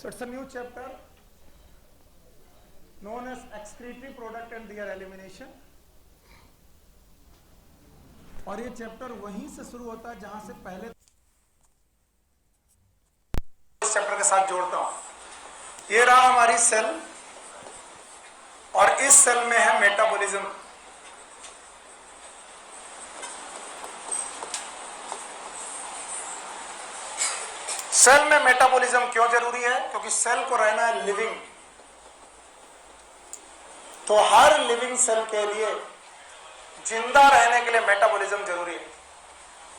So it's a new chapter known as excretory product and their elimination. और ये chapter वहीं से शुरू होता है जहां से पहले इस चैप्टर के साथ जोड़ता हूं। ये रहा हमारी सेल और इस सेल में है मेटाबॉलिज्म। सेल में मेटाबॉलिज्म क्यों जरूरी है? क्योंकि सेल को रहना है लिविंग, तो हर लिविंग सेल के लिए जिंदा रहने के लिए मेटाबॉलिज्म जरूरी है।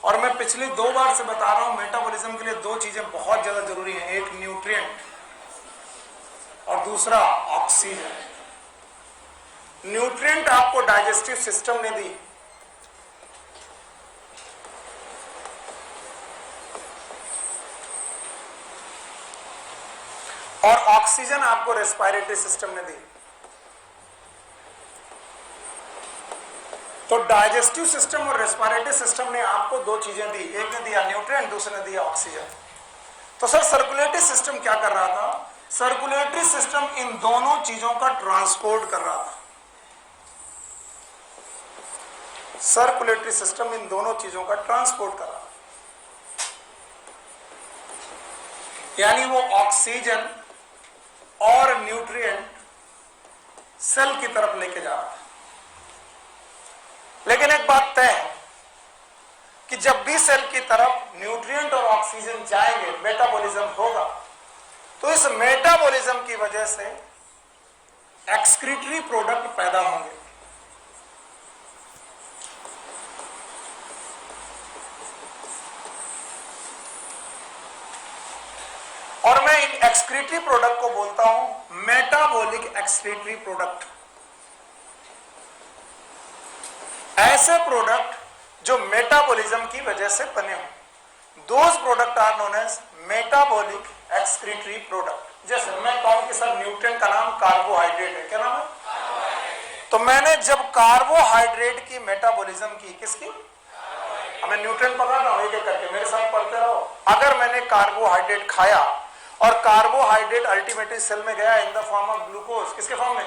और मैं पिछली 2 बार से बता रहा हूं मेटाबॉलिज्म के लिए 2 चीजें बहुत ज्यादा जरूरी हैं, एक न्यूट्रिएंट और दूसरा ऑक्सीजन। न्यूट्रिएंट आपको डाइजेस्टिव सिस्टम ने दी, और ऑक्सीजन आपको रेस्पिरेटरी सिस्टम ने दी। तो डाइजेस्टिव सिस्टम और रेस्पिरेटरी सिस्टम ने आपको 2 चीजें दी, एक ने दिया न्यूट्रिएंट, दूसरे ने दिया ऑक्सीजन। तो सर सर्कुलेटरी सिस्टम क्या कर रहा था? सर्कुलेटरी सिस्टम इन दोनों चीजों का ट्रांसपोर्ट कर रहा था। सर्कुलेटरी सिस्टम इन दोनों चीजों का ट्रांसपोर्ट कर रहा था, यानी वो ऑक्सीजन और न्यूट्रिएंट सेल की तरफ लेके जा रहा था। लेकिन एक बात तय है कि जब भी सेल की तरफ न्यूट्रिएंट और ऑक्सीजन जाएंगे मेटाबॉलिज्म होगा, तो इस मेटाबॉलिज्म की वजह से एक्सक्रीटरी प्रोडक्ट पैदा होंगे। और मैं इन एक्सक्रीटरी प्रोडक्ट को बोलता हूं मेटाबॉलिक एक्सक्रीटरी प्रोडक्ट। ऐसे प्रोडक्ट जो मेटाबॉलिज्म की वजह से बने हो, those product are known as metabolic excretory product. जैसे मैं कहूं कि सर न्यूट्रिएंट का नाम कार्बोहाइड्रेट है, क्या नाम है? तो मैंने जब कार्बोहाइड्रेट की मेटाबॉलिज्म की, किसकी? मैं न्यूट्रिएंट पढ़ रहा हूं एक एक करके, मेरे साथ पढ़ते रहो। अगर मैंने कार्बोहाइड्रेट खाया और कार्बोहाइड्रेट अल्टीमेटली सेल में गया in the form of glucose, किसके फॉर्म में?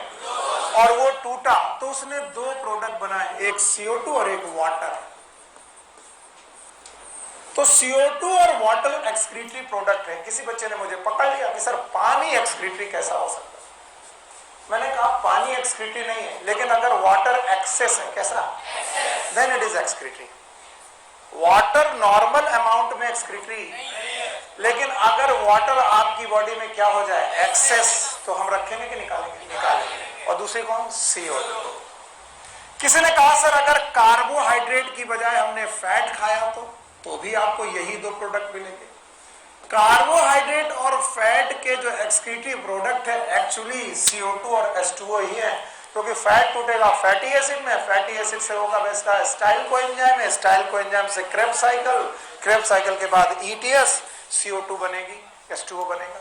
और वो टूटा, तो उसने 2 प्रोडक्ट बनाए, एक CO2 और एक वाटर। तो CO2 और वाटर एक्सक्रीटरी प्रोडक्ट है। किसी बच्चे ने मुझे पकड़ लिया कि सर पानी एक्सक्रीटरी कैसा हो सकता है? मैंने कहा पानी एक्सक्रीटरी नहीं है, लेकिन अगर वाटर एक्सेस है, कैसा? Then it is excretory. Water normal amount में एक्सक्रीटरी, लेकिन अगर वाटर आपकी बॉडी में क्या हो जाए? एक्सेस, तो हम रखेंगे कि निकालेंगे? निकालेंगे। और दूसरी कौन? CO2। किसी ने कहा सर अगर कार्बोहाइड्रेट की बजाय हमने फैट खाया तो भी आपको यही 2 प्रोडक्ट मिलेंगे। कार्बोहाइड्रेट और फैट के जो एक्सक्रीटरी प्रोडक्ट है एक्चुअली CO2 और H2O ही है, क्योंकि फैट टूटेगा फैटी एसिड में, फैटी एसिड से होगा बेस्टा स्टाइल कोएंजाइम है, स्टाइल कोएंजाइम से क्रेब्स साइकिल के बाद ETS, CO2 बनेगी, H2O बनेगा।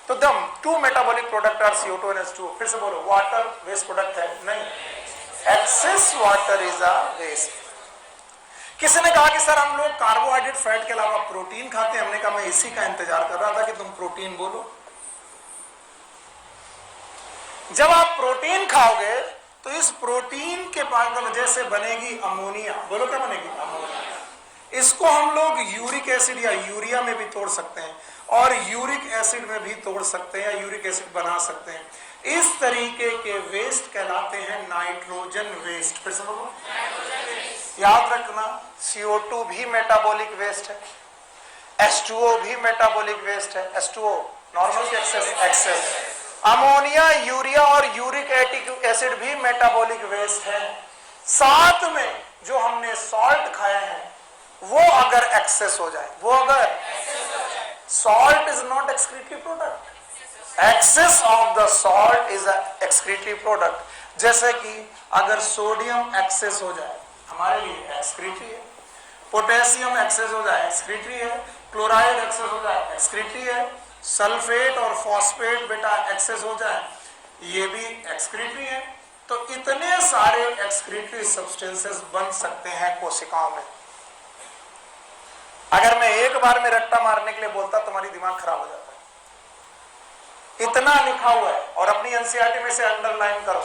तो the 2 metabolic product are CO2 और H2O। फिर से बोलो, वाटर वेस्ट प्रोडक्ट है? नहीं, excess water is a waste. किसी ने कहा कि सर हम लोग कार्बोहाइड्रेट फैट के अलावा प्रोटीन खाते हैं। हमने कहा मैं इसी का इंतजार कर रहा था कि तुम प्रोटीन बोलो। जब आप प्रोटीन खाओगे तो इस प्रोटीन के वजह से बनेगी अमोनिया। बोलो क्या बनेगी? अमोनिया। इसको हम लोग यूरिक एसिड या यूरिया में भी तोड़ सकते हैं, और यूरिक एसिड में भी तोड़ सकते हैं, या यूरिक एसिड बना सकते हैं। इस तरीके के वेस्ट कहलाते हैं नाइट्रोजन वेस्ट। फिर से बोलो, याद रखना CO2 भी मेटाबॉलिक वेस्ट है, H2O भी मेटाबॉलिक वेस्ट है। H2O नॉर्मल के एक्सेस। अमोनिया, यूरिया और यूरिक एसिड भी मेटाबॉलिक वेस्ट है। साथ में जो हमने सॉल्ट खाया है वो अगर एक्सेस हो जाए, salt is not excretory product, excess of the salt is excretory product. जैसे कि अगर सोडियम एक्सेस हो जाए हमारे लिए एक्सक्रीटरी है, पोटेशियम एक्सेस हो जाए एक्सक्रीटरी है, क्लोराइड एक्सेस हो जाए एक्सक्रीटरी है, सल्फेट और फॉस्फेट बेटा एक्सेस हो जाए ये भी एक्सक्रीटरी है। तो इतने सारे एक्सक्रीटरी सब्सटेंसेस बन सकते हैं कोशिकाओं में। अगर मैं एक बार में रट्टा मारने के लिए बोलता तुम्हारी दिमाग खराब हो जाता है। इतना लिखा हुआ है और अपनी एनसीईआरटी में से अंडरलाइन करो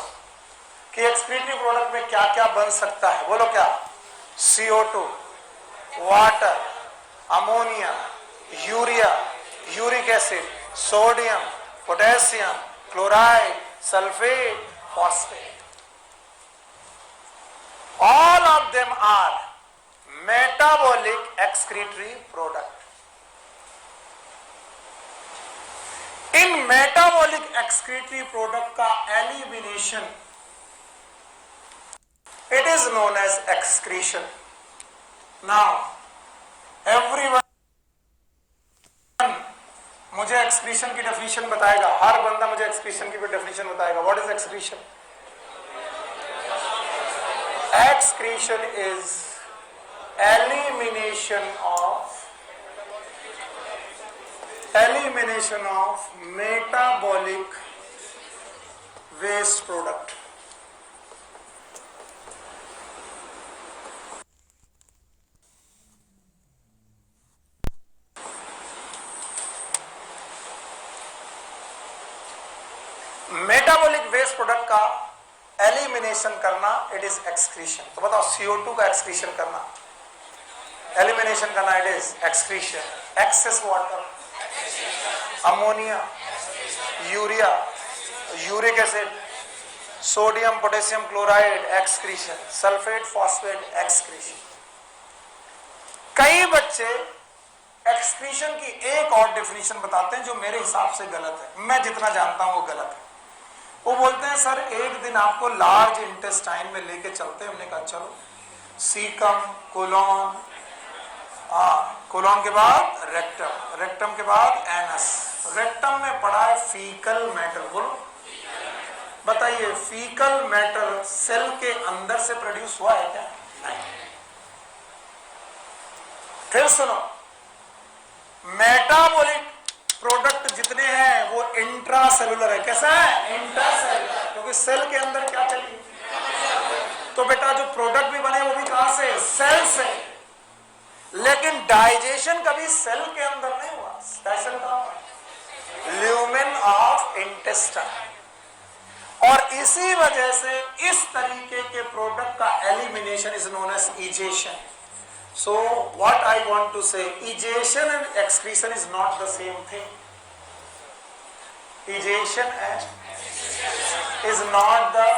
कि एक्सक्रीटरी प्रोडक्ट में क्या क्या बन सकता है। बोलो क्या? CO2, water, ammonia, urea, uric acid, sodium, potassium, chloride, sulphate, phosphate. All of them are metabolic excretory product. इन मेटाबॉलिक एक्सक्रीटरी प्रोडक्ट का elimination it is known as excretion. Now everyone मुझे एक्सक्रीशन की डेफिनेशन बताएगा, हर बंदा मुझे excretion की भी डेफिनेशन बताएगा। What is excretion? Excretion is elimination of metabolic waste product. Metabolic waste product का एलिमिनेशन करना इट इज एक्सक्रीशन। तो बताओ CO2 का एक्सक्रीशन करना, एलिमिनेशन करना it is excretion. Excess water, ammonia, urea, uric acid, sodium, potassium, chloride, excretion. Sulphate, phosphate, excretion. कई बच्चे excretion की एक और डेफिनेशन बताते हैं जो मेरे हिसाब से गलत है, मैं जितना जानता हूं वो गलत है। वो बोलते हैं सर एक दिन आपको लार्ज इंटेस्टाइन में लेके चलते हैं। हमने कहा चलो। सीकम, कोलोन, कोलोन के बाद रेक्टम, रेक्टम के बाद एनस। रेक्टम में पड़ा है फीकल मैटर। बोलो बताइए, फीकल मैटर सेल के अंदर से प्रोड्यूस हुआ है क्या? नहीं। फिर सुनो, मेटाबॉलिक प्रोडक्ट जितने हैं वो इंट्रासेलुलर है। कैसा है? इंट्रासेलुलर, क्योंकि सेल के अंदर क्या चलिए। तो बेटा जो प्रोडक्ट भी बने वो भी कहां से? सेल से। लेकिन डाइजेशन कभी सेल के अंदर नहीं हुआ। डाइजेशन कहां हुआ? Lumen of intestine. और इसी वजह से इस तरीके के प्रोडक्ट का elimination is known as egestion. So what I want to say, egestion and excretion is not the same thing. Egestion is not the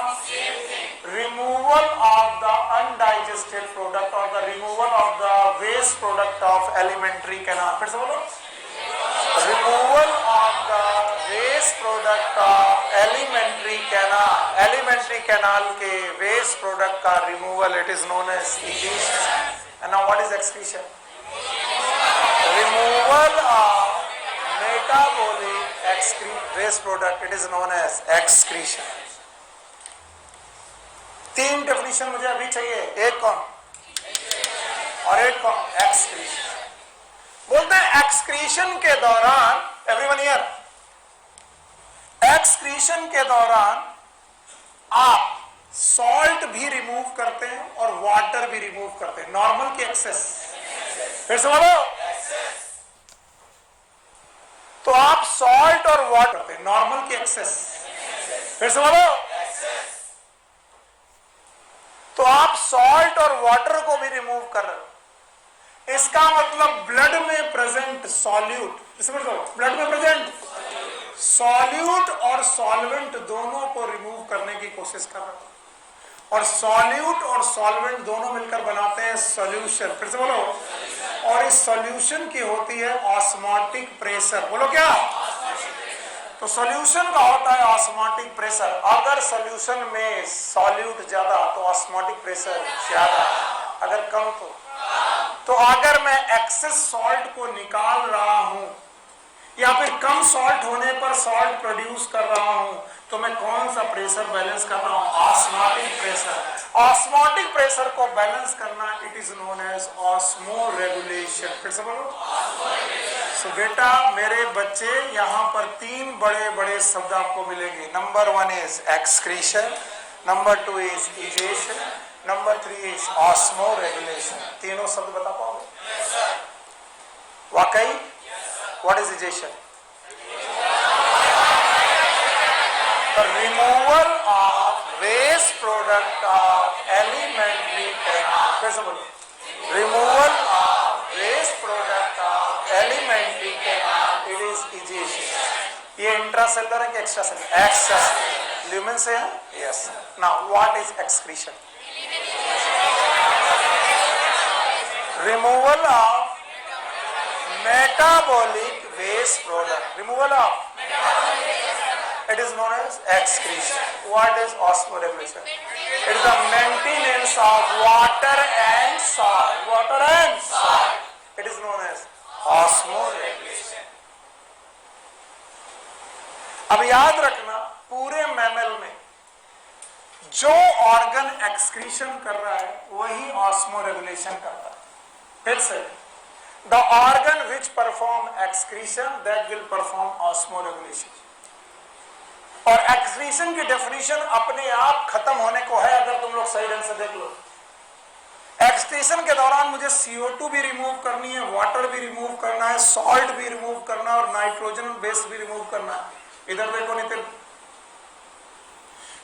removal of the undigested product or the removal of the waste product of alimentary canal. फिर से बोलो, removal of the waste product of alimentary canal. Alimentary canal के waste product का removal it is known as egestion. And now what is excretion? Removal of metabolic waste product, it is known as excretion. तीन definition मुझे अभी चाहिए, एक कौन और एक कौन? एक्सक्रीशन। बोलते हैं एक्सक्रीशन के दौरान, एवरीवन हियर, एक्सक्रीशन के दौरान आप सॉल्ट भी रिमूव करते हैं और वाटर भी रिमूव करते हैं। नॉर्मल की एक्सेस। फिर से बोलो, तो आप सॉल्ट और वाटर करते हैं, नॉर्मल की एक्सेस। फिर से बोलो, तो आप सॉल्ट और वाटर को भी रिमूव कर रहे हो। इसका मतलब ब्लड में प्रेजेंट सॉल्यूट, ब्लड में प्रेजेंट सॉल्यूट और सॉल्वेंट दोनों को रिमूव करने की कोशिश कर रहे हो। और सॉल्यूट और सॉल्वेंट दोनों मिलकर बनाते हैं सॉल्यूशन। फिर से बोलो, और इस सॉल्यूशन की होती है ऑस्मोटिक प्रेशर। बोलो क्या? तो सॉल्यूशन का होता है ऑस्मोटिक प्रेशर। अगर सॉल्यूशन में सॉल्यूट ज्यादा तो ऑस्मोटिक प्रेशर ज्यादा, अगर कम तो अगर मैं एक्सेस सॉल्ट को निकाल रहा हूं या फिर कम सॉल्ट होने पर सॉल्ट प्रोड्यूस कर रहा हूं तो मैं कौन सा प्रेशर बैलेंस कर रहा हूं? Osmotic pressure. ऑस्मोटिक प्रेशर को बैलेंस करना it is known as osmoregulation. फिर से बोलो। सो बेटा मेरे बच्चे, यहां पर तीन बड़े बड़े शब्द आपको मिलेंगे। Number 1 is excretion, number 2 is egestion, number 3 is osmoregulation. तीनों शब्द बता पाओगे? वाकई? What is egestion? Removal of waste product of alimentary canal. कैसे बोलो? Removal of waste product of alimentary canal, it is egestion. ये इंट्रासेलुलर है कि extracellular? Extracellular. Lumen से है? Yes. Now what is excretion? Removal of metabolic waste product. Removal of, it is known as excretion. What is osmoregulation? It is the maintenance of water and salt. Water and salt. It is known as osmoregulation. अब याद रखना, पूरे mammal में जो organ excretion कर रहा है वही ऑस्मोरेगुलेशन करता है। फिर से, the organ which perform excretion that will perform osmoregulation. और excretion की डेफिनेशन अपने आप खत्म होने को है अगर तुम लोग सही ढंग से देख लो। एक्सक्रीशन के दौरान मुझे CO2 भी रिमूव करनी है, वाटर भी रिमूव करना है, सॉल्ट भी रिमूव करना है और नाइट्रोजन बेस भी रिमूव करना है। इधर देखो नितिन,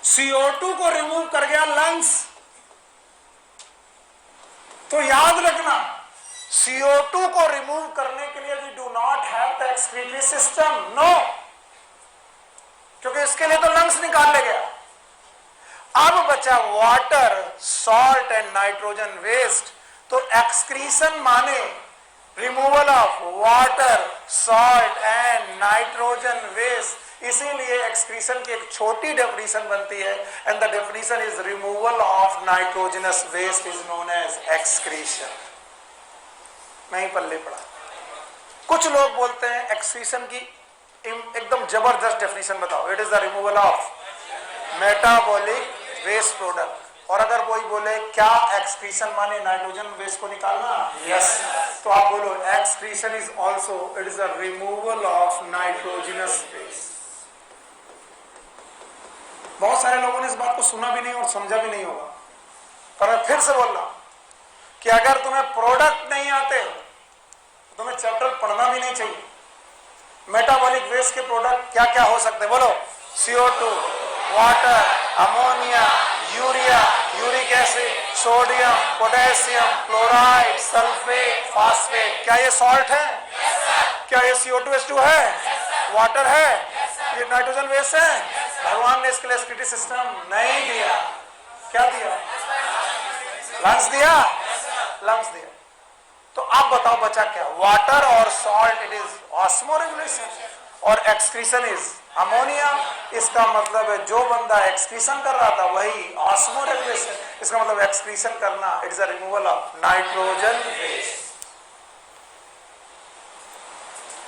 CO2 को रिमूव कर गया लंग्स, तो याद रखना CO2 को रिमूव करने के लिए we do not have the excretory system, no, क्योंकि इसके लिए तो लंग्स निकाल ले गया। अब बचा water, salt and nitrogen waste. तो एक्सक्रीशन माने removal of water, salt and nitrogen waste. इसीलिए एक्सक्रीशन की एक छोटी डेफिनेशन बनती है, and the definition is removal of nitrogenous waste is known as excretion. नहीं पल्ले पड़ा। कुछ लोग बोलते हैं एक्सक्रीशन की एकदम जबरदस्त डेफिनेशन बताओ, it is the removal of metabolic waste product. और अगर कोई बोले क्या एक्सक्रीशन माने नाइट्रोजन वेस्ट को निकालना, यस, तो आप बोलो excretion is also, it is the removal of nitrogenous waste. बहुत सारे लोगों ने इस बात को सुना भी नहीं और समझा भी नहीं होगा, पर मैं फिर से बोल रहा हूं कि अगर तुम्हें प्रोडक्ट नहीं आते तुम्हें चैप्टर पढ़ना भी नहीं चाहिए। मेटाबॉलिक वेस्ट के प्रोडक्ट क्या क्या हो सकते हैं बोलो? CO2, water, ammonia, urea, uric acid, sodium, potassium, chloride, sulphate, phosphate. क्या ये सॉल्ट है? क्या ये CO2H2 है? वाटर है? ये नाइट्रोजन वेस्ट है? भगवान ने इसके लिए एक्सक्रीटरी सिस्टम नहीं दिया। क्या दिया? लंग्स दिया, लंग्स दिया। तो आप बताओ बचा क्या? वाटर और सॉल्ट, इट इज ऑस्मोरेगुलेशन, और एक्सक्रीशन इज अमोनिया। इसका मतलब है जो बंदा एक्सक्रीशन कर रहा था वही ऑस्मोरेगुलेशन। इसका मतलब एक्सक्रीशन करना, it is a removal of nitrogen waste.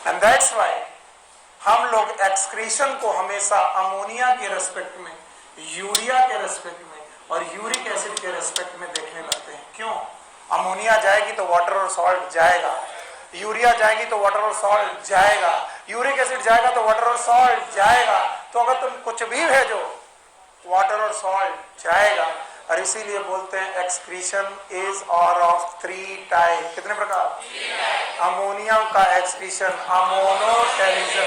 And that's why हम लोग एक्सक्रीशन को हमेशा अमोनिया के रेस्पेक्ट में, यूरिया के रेस्पेक्ट में और यूरिक एसिड के रेस्पेक्ट में देखने लगते हैं। क्यों? अमोनिया जाएगी तो वाटर और सॉल्ट जाएगा, यूरिया जाएगी तो वाटर और सॉल्ट जाएगा, यूरिक एसिड जाएगा तो वाटर और सॉल्ट जाएगा। तो अगर तुम कुछ भी भेजो वाटर और सॉल्ट जाएगा। और इसीलिए बोलते हैं एक्सक्रीशन इज और ऑफ 3 टाइप। कितने प्रकार? अमोनिया का एक्सक्रीशन अमोनोटेरिज्म,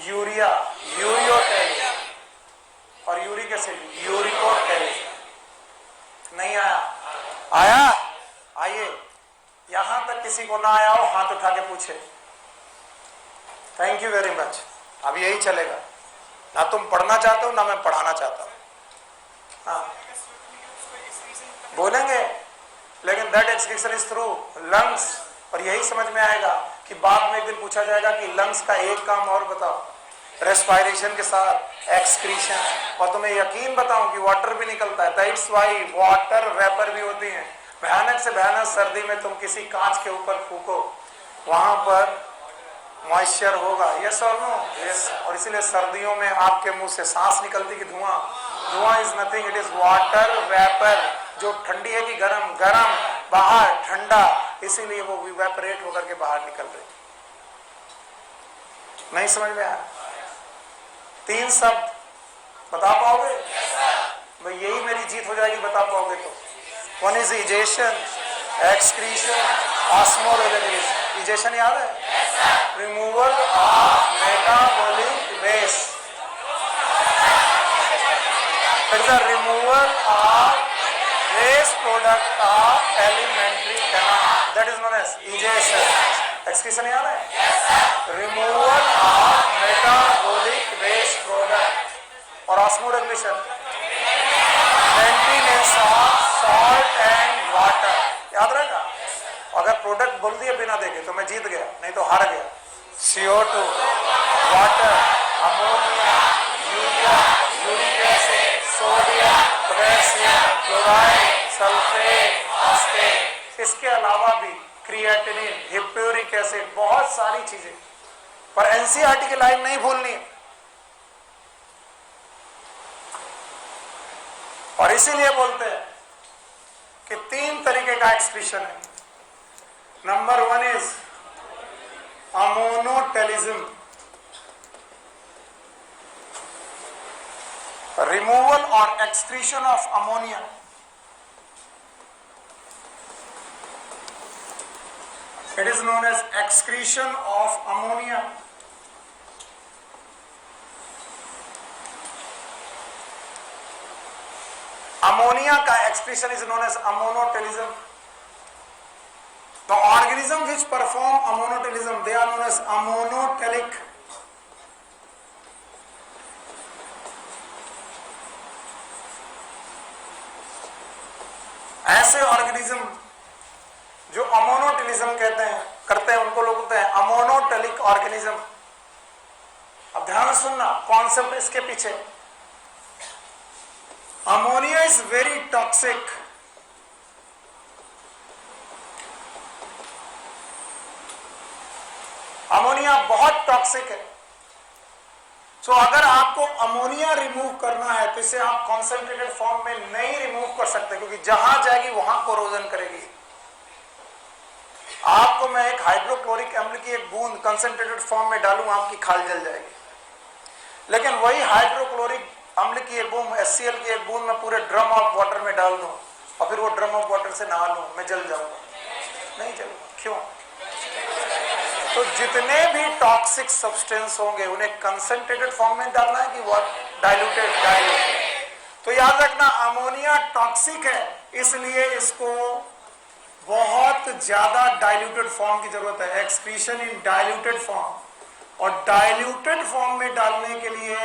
यूरिया यूरियोटेरिज्म, और यूरिक एसिड यूरिकोटेरिज्म। नहीं आया? आया? आइए, यहां तक किसी को ना आया हो हाथ उठा के पूछे। Thank you very much. अब यही चलेगा, ना तुम पढ़ना चाहते हो ना मैं पढ़ाना चाहता हूं। हाँ बोलेंगे, लेकिन that excretion is through lungs. और यही समझ में आएगा कि बाद में एक दिन पूछा जाएगा कि लंग्स का एक काम और बताओ, रेस्पिरेशन के साथ एक्सक्रीशन। और तुम्हें यकीन बताऊं कि वाटर भी निकलता है। दैट्स व्हाई वाटर वेपर भी होती है। भयानक से भयानक सर्दी में तुम किसी कांच के ऊपर फूको, वहां पर मॉइस्चर होगा, यस और नो? यस। और इसीलिए सर्दियों में आपके मुंह से सांस निकलती कि धुआं, धुआं is nothing, it is water vapour. जो ठंडी है कि गरम, गरम बाहर, ठंडा, इसीलिए वो इवेपोरेट होकर के बाहर निकल रही। नहीं समझ में आया? 3 शब्द बता पाओगे? भाई यही मेरी जीत हो जाएगी, बता पाओगे तो। One is egestion, excretion, osmoregulation. Egestion याद है? Removal of metabolic waste, is a removal of waste product of elementary canal. That is known as ejaculation. Excretion याद है? Removal of metabolic waste product और osmoregulation. Maintenance of salt and water. याद रहेगा? अगर product बोल दिया बिना देखे तो मैं जीत गया, नहीं तो हार गया. CO2, water, ammonia, urea, uric acid, sodium, potassium, chloride, sulfate, phosphate. इसके अलावा भी क्रिएटिनिन, हिप्यूरिक एसिड, बहुत सारी चीजें. पर एनसीईआरटी की लाइन नहीं भूलनी है. और इसीलिए बोलते हैं कि 3 तरीके का एक्सक्रीशन है. नंबर 1 इज अमोनोटेलिज्म, रिमूवल और excretion of ammonia. It is known as excretion of ammonia. Ammonia का excretion is known as ammonotelism. The organism which perform ammonotelism, they are known as ammonotelic. ऐसे organism जो ammonotelism करते हैं उनको लोग बोलते हैं अमोनोटेलिक ऑर्गेनिज्म. अब ध्यान से सुनना कॉन्सेप्ट इसके पीछे. Ammonia is very toxic. Ammonia बहुत टॉक्सिक है. सो अगर आपको अमोनिया रिमूव करना है तो इसे आप कॉन्सेंट्रेटेड फॉर्म में नहीं रिमूव कर सकते, क्योंकि जहां जाएगी वहां कोरोजन करेगी. आपको मैं एक हाइड्रोक्लोरिक अम्ल की एक बूंद कंसंट्रेटेड फॉर्म में डालूं, आपकी खाल जल जाएगी. लेकिन वही हाइड्रोक्लोरिक अम्ल की एक बूंद, HCl की एक बूंद मैं पूरे ड्रम ऑफ वाटर में डाल दूं और फिर वो ड्रम ऑफ वाटर से नहा लूं, मैं जल जाऊंगा? नहीं जलूंगा. क्यों? तो जितने भी टॉक्सिक सब्सटेंस होंगे उन्हें कंसंट्रेटेड फॉर्म में डालना है कि डाइल्यूटेड. तो याद रखना अमोनिया टॉक्सिक है, इसलिए इसको बहुत ज्यादा डाइल्यूटेड फॉर्म की जरूरत है. एक्सक्रीशन इन डाइल्यूटेड फॉर्म. और डाइल्यूटेड फॉर्म में डालने के लिए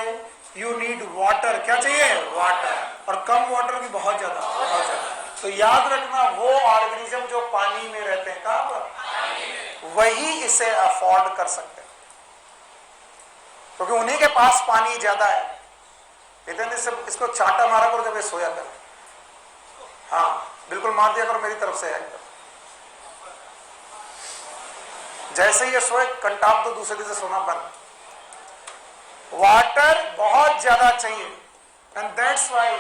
यू नीड वाटर. क्या चाहिए? वाटर. और कम वाटर भी बहुत ज्यादा. तो याद रखना वो ऑर्गेनिज्म जो पानी में रहते हैं, कहां पर? वही इसे अफोर्ड कर सकते हैं, क्योंकि उन्हीं के पास पानी ज्यादा है. इतने से इसको चाटा मारा करो जब ये सोया करे. हाँ बिल्कुल मार दिया करो मेरी तरफ से है. जैसे ही ये सोए कंटाप तो दूसरे दिन से सोना बंद. वाटर बहुत ज्यादा चाहिए. And that's why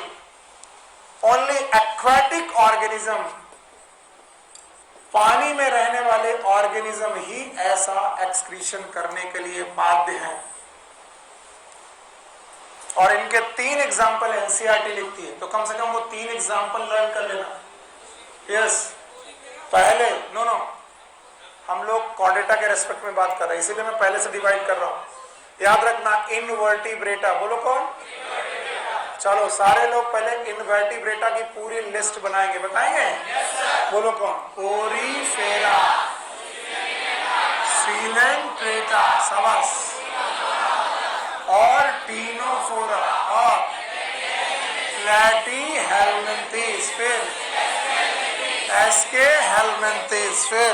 only aquatic organism, पानी में रहने वाले ऑर्गेनिज्म ही ऐसा एक्सक्रीशन करने के लिए बाध्य हैं. और इनके 3 एग्जाम्पल एनसीईआरटी लिखती है, तो कम से कम वो 3 एग्जाम्पल लर्न कर लेना. यस पहले नो हम लोग कॉर्डेटा के रेस्पेक्ट में बात कर रहे हैं, इसीलिए मैं पहले से डिवाइड कर रहा हूं. याद रखना इनवर्टिब्रेटा. बोलो कौन? चलो सारे लोग पहले इनवर्टिब्रेटा की पूरी लिस्ट बनाएंगे. बताएंगे? बोलो कौन? कोरीफेरा, सीलेंट्रेटा, शाबाश, और टीनोफोरा, और प्लैटीहेल्मिन्थेस, फिर एस्केहेल्मिन्थेस, फिर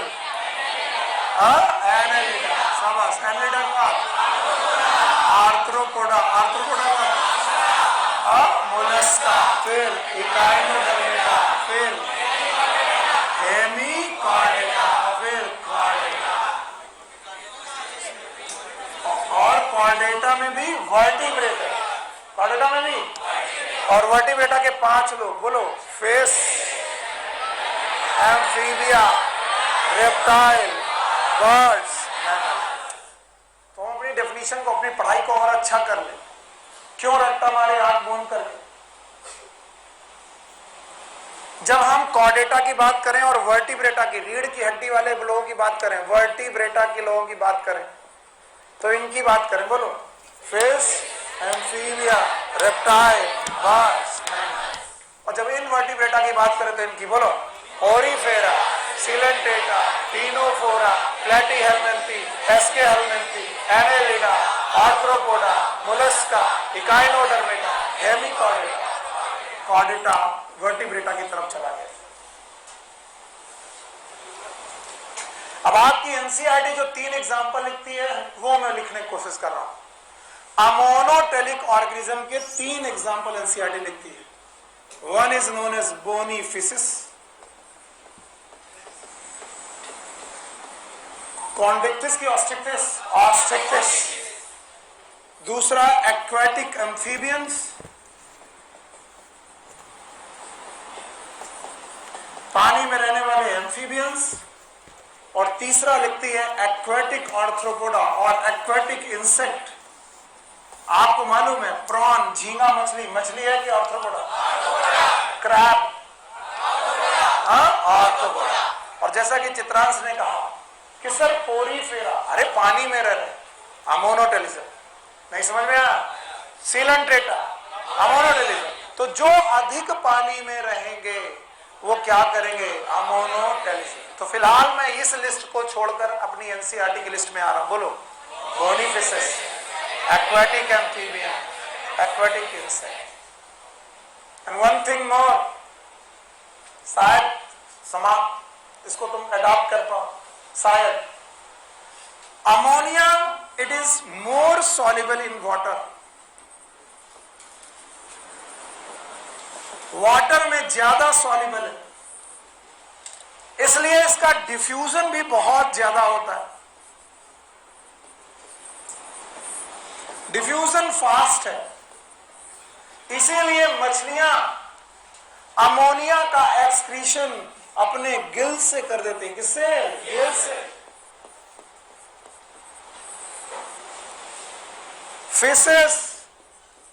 एनेलिडा, शाबाश, एनेलिडा के बाद आर्थ्रोपोडा, आर्थ्रोपोडा के बाद मोलस्का, फिर इकाइनोडर्मेटा, फिर हेमिकॉर्डेटा, फिर कॉर्डेटा. और कॉर्डेटा में भी वर्टिब्रेटा. कॉर्डेटा में भी और वर्टिब्रेटा के 5 लोग. बोलो fish, amphibia, reptile, birds, mammal. तो अपनी डेफिनेशन को, अपनी पढ़ाई को और अच्छा कर ले. क्यों रट्टा मारे आंख बंद करके? जब हम कॉर्डेटा की बात करें और वर्टिब्रेटा की, रीढ़ की हड्डी वाले लोगों की बात करें, वर्टिब्रेटा के लोगों की बात करें, तो इनकी बात करें. बोलो फिश, एम्फीबिया, रेप्टाइल, बर्ड्स। और जब इनवर्टिब्रेटा की बात करें तो इनकी बोलो, Porifera, Coelenterata, Ctenophora, Platyhelminthes, Aschelminthes, Annelida, Arthropoda, Mollusca, Echinodermata, Hemichordata. Chordata Vertebrata की तरफ चला गया। अब आपकी एनसीईआरटी जो 3 एग्जांपल लिखती है वो मैं लिखने की कोशिश कर रहा हूं। अमोनोटेलिक ऑर्गेनिज्म के 3 एग्जांपल एनसीईआरटी लिखती है। One is known as bony fishes, Chondrichthyes की ऑस्ट्रिक्टिस। दूसरा एक्वाटिक एम्फीबियंस, पानी में रहने वाले एम्फीबियंस। और तीसरा लिखती है एक्वाटिक आर्थ्रोपोडा और एक्वाटिक इंसेक्ट। आपको मालूम है प्रॉन, झींगा मछली, मछली है कि आर्थ्रोपोडा? Crab, arthropoda. और जैसा कि चित्रांश ने कहा कि सर पोरीफेरा, अरे पानी में रह रहे, अमोनोटेलिज्म। नहीं समझ में आया? Coelenterata, ammonotelism. तो जो अधिक पानी में रहेंगे वो क्या करेंगे? अमोनोटेलिज्म। तो फिलहाल मैं इस लिस्ट को छोड़कर अपनी एनसीईआरटी की लिस्ट में आ रहा हूं। बोलो, bony fishes, aquatic amphibian, aquatic insect. And one thing more, शायद इसको तुम अडॉप्ट कर पाओ, शायद। Ammonia it is more soluble in water. Water में ज्यादा सॉल्युबल है, इसलिए इसका डिफ्यूजन भी बहुत ज्यादा होता है। डिफ्यूजन फास्ट है, इसीलिए मछलियां अमोनिया का एक्सक्रीशन अपने गिल से कर देती हैं। किससे? गिल से। फिशेस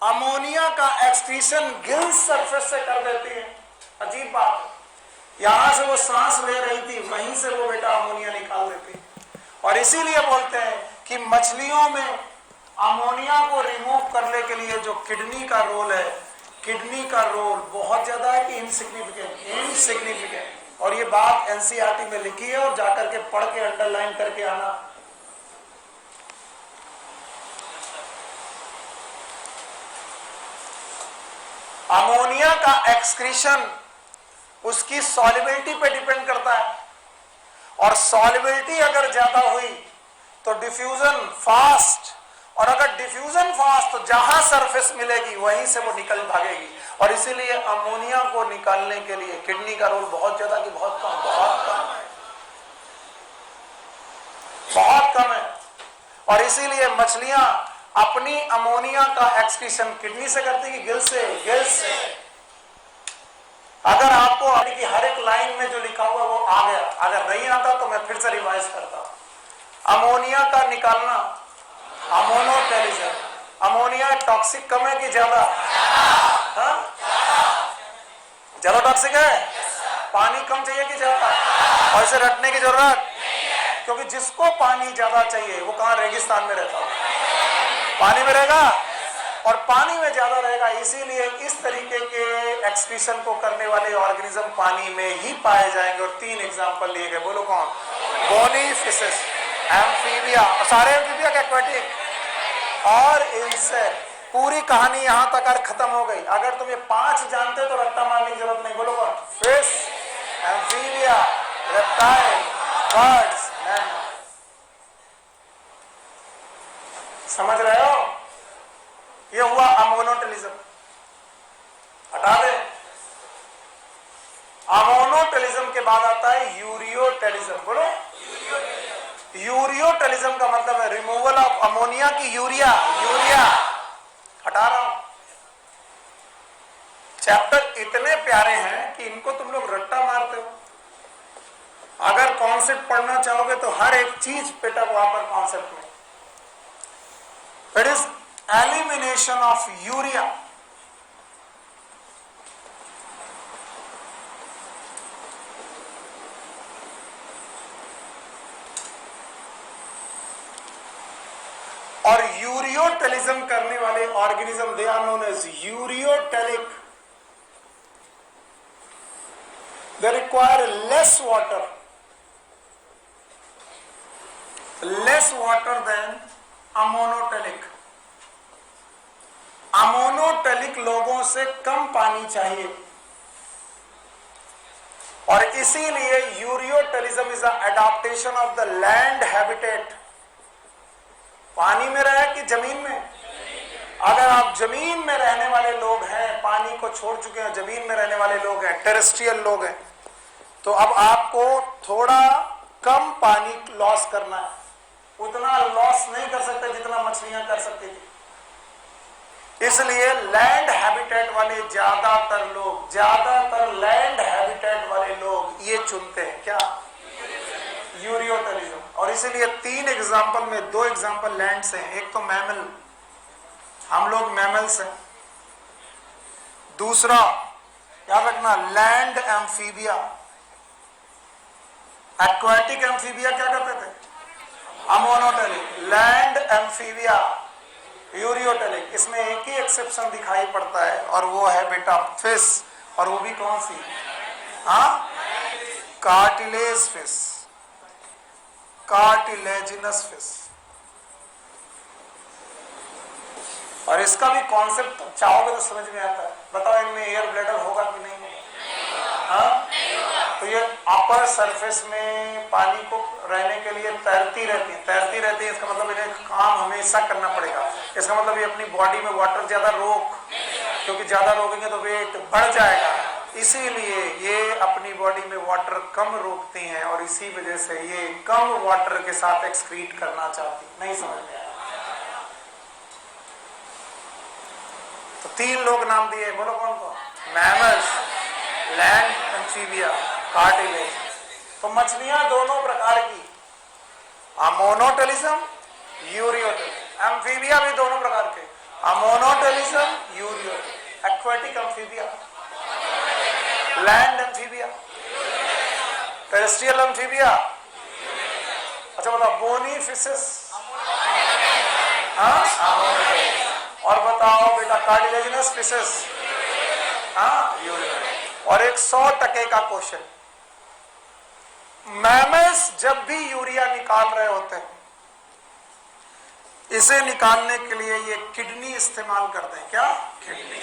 अमोनिया का एक्सक्रीशन गिल सरफेस से कर देती है। अजीब बात है, यहां से वो सांस ले रही थी, वहीं से वो बेटा अमोनिया निकाल देती। और इसीलिए बोलते हैं कि मछलियों में अमोनिया को रिमूव करने के लिए जो किडनी का रोल है, किडनी का रोल बहुत ज्यादा है कि इनसिग्निफिकेंट? इनसिग्निफिकेंट। और ये बात एनसीईआरटी में लिखी है और जाकर के पढ़ के अंडरलाइन करके आना। अमोनिया का एक्सक्रीशन उसकी सॉल्युबिलिटी पे डिपेंड करता है, और सॉल्युबिलिटी अगर ज्यादा हुई तो डिफ्यूजन फास्ट, और अगर डिफ्यूजन फास्ट तो जहां सरफेस मिलेगी वहीं से वो निकल भागेगी। और इसीलिए अमोनिया को निकालने के लिए किडनी का रोल बहुत ज्यादा कि बहुत कम? बहुत कम है, बहुत कम है। और इसीलिए मछलियां अपनी अमोनिया का एक्सक्रीशन किडनी से करती है कि गिल से? गिल से। अगर आपको की हर एक लाइन में जो लिखा हुआ वो आ गया, अगर नहीं आता तो मैं फिर से रिवाइज करता हूं। अमोनिया का निकालना, अमोनोटेलिज्म। अमोनिया टॉक्सिक कम है कि ज्यादा? ज्यादा टॉक्सिक है। पानी कम चाहिए कि ज्यादा? और इसे रटने की जरूरत नहीं है, क्योंकि जिसको पानी ज्यादा चाहिए वो कहां? रेगिस्तान में रहता है, पानी में रहेगा, और पानी में ज्यादा रहेगा। इसीलिए इस तरीके के एक्सक्रीशन को करने वाले ऑर्गेनिज्म पानी में ही पाए जाएंगे। और 3 एग्जांपल लिए गए, बोलो कौन? बोनी फिशेस, एम्फीबिया, सारे एम्फीबिया के एक्वाटिक और इंसेक्ट। पूरी कहानी यहां तक और खत्म हो गई। अगर तुम ये 5 जानते तो रट्टा मारने की जरूरत नहीं। बोलो कौन? Fish, amphibia, reptile, birds, mammal. समझ रहे हो? ये हुआ अमोनोटेलिज्म। हटा दे। अमोनोटेलिज्म के बाद आता है यूरियोटेलिज्म। बोलो, यूरियोटेलिज्म का मतलब है रिमूवल ऑफ अमोनिया की यूरिया। यूरिया हटा रहा हूं। चैप्टर इतने प्यारे हैं कि इनको तुम लोग रट्टा मारते हो। अगर कॉन्सेप्ट पढ़ना चाहोगे तो हर एक चीज बेटा वहां पर कॉन्सेप्ट में। It is elimination of urea. और यूरियोटेलिज्म करने वाले organism they are known as ureotelic. They require less water than ammonotelic. Ammonotelic लोगों से कम पानी चाहिए और इसीलिए ureotelism is adaptation of the land habitat. पानी में रहे कि जमीन में? अगर आप जमीन में रहने वाले लोग हैं, पानी को छोड़ चुके हैं, जमीन में रहने वाले लोग हैं, टेरेस्ट्रियल लोग हैं, तो अब आपको थोड़ा कम पानी लॉस करना है। उतना लॉस नहीं कर सकते जितना मछलियां कर सकती थी। इसलिए लैंड हैबिटेट वाले ज्यादातर लैंड हैबिटेट वाले लोग ये चुनते हैं, क्या? यूरियोटेलिज्म। और इसीलिए 3 एग्जांपल में 2 एग्जांपल लैंड से हैं। एक तो मैमल, हम लोग मैमल्स हैं। दूसरा याद रखना लैंड एम्फीबिया। एक्वाटिक एम्फीबिया क्या करते थे? अमोनोटेलिक। Land amphibia ureotelic. इसमें एक ही एक्सेप्शन दिखाई पड़ता है और वो है बेटा फिश। और वो भी कौन सी? हाँ, कार्टिलेज फिश, कार्टिलेजिनस फिश। और इसका भी कॉन्सेप्ट चाहोगे तो समझ में आता है। बताओ इनमें एयर ब्लैडर होगा कि नहीं होगा? हाँ, तो ये अपर सरफेस में पानी को रहने के लिए तैरती रहती है। इसका मतलब इन्हें काम हमेशा करना पड़ेगा। इसका मतलब ये अपनी बॉडी में वाटर ज्यादा क्योंकि ज्यादा रोकेंगे तो वेट बढ़ जाएगा। इसीलिए ये अपनी बॉडी में वाटर कम रोकती हैं और इसी वजह से ये कम वाटर के साथ एक्सक्रीट करना चाहती। नहीं समझ में आया? तो 3 लोग नाम दिए, बोलो कौन कौन? Mammals, land amphibia, cartilage. तो मछलियां दोनों प्रकार की, अमोनोटेलिज्म, यूरियोटेलिज्म। एम्फीबिया भी दोनों प्रकार के, ammonotelism, ureotelism. Aquatic amphibia, land amphibia, terrestrial amphibia. अच्छा बताओ बोनी फिशेस, और बताओ बेटा कार्टिलेजिनस फिशेस, और एक 100% का क्वेश्चन, मैमल्स जब भी यूरिया निकाल रहे होते हैं, इसे निकालने के लिए ये किडनी इस्तेमाल करते हैं। क्या? किडनी।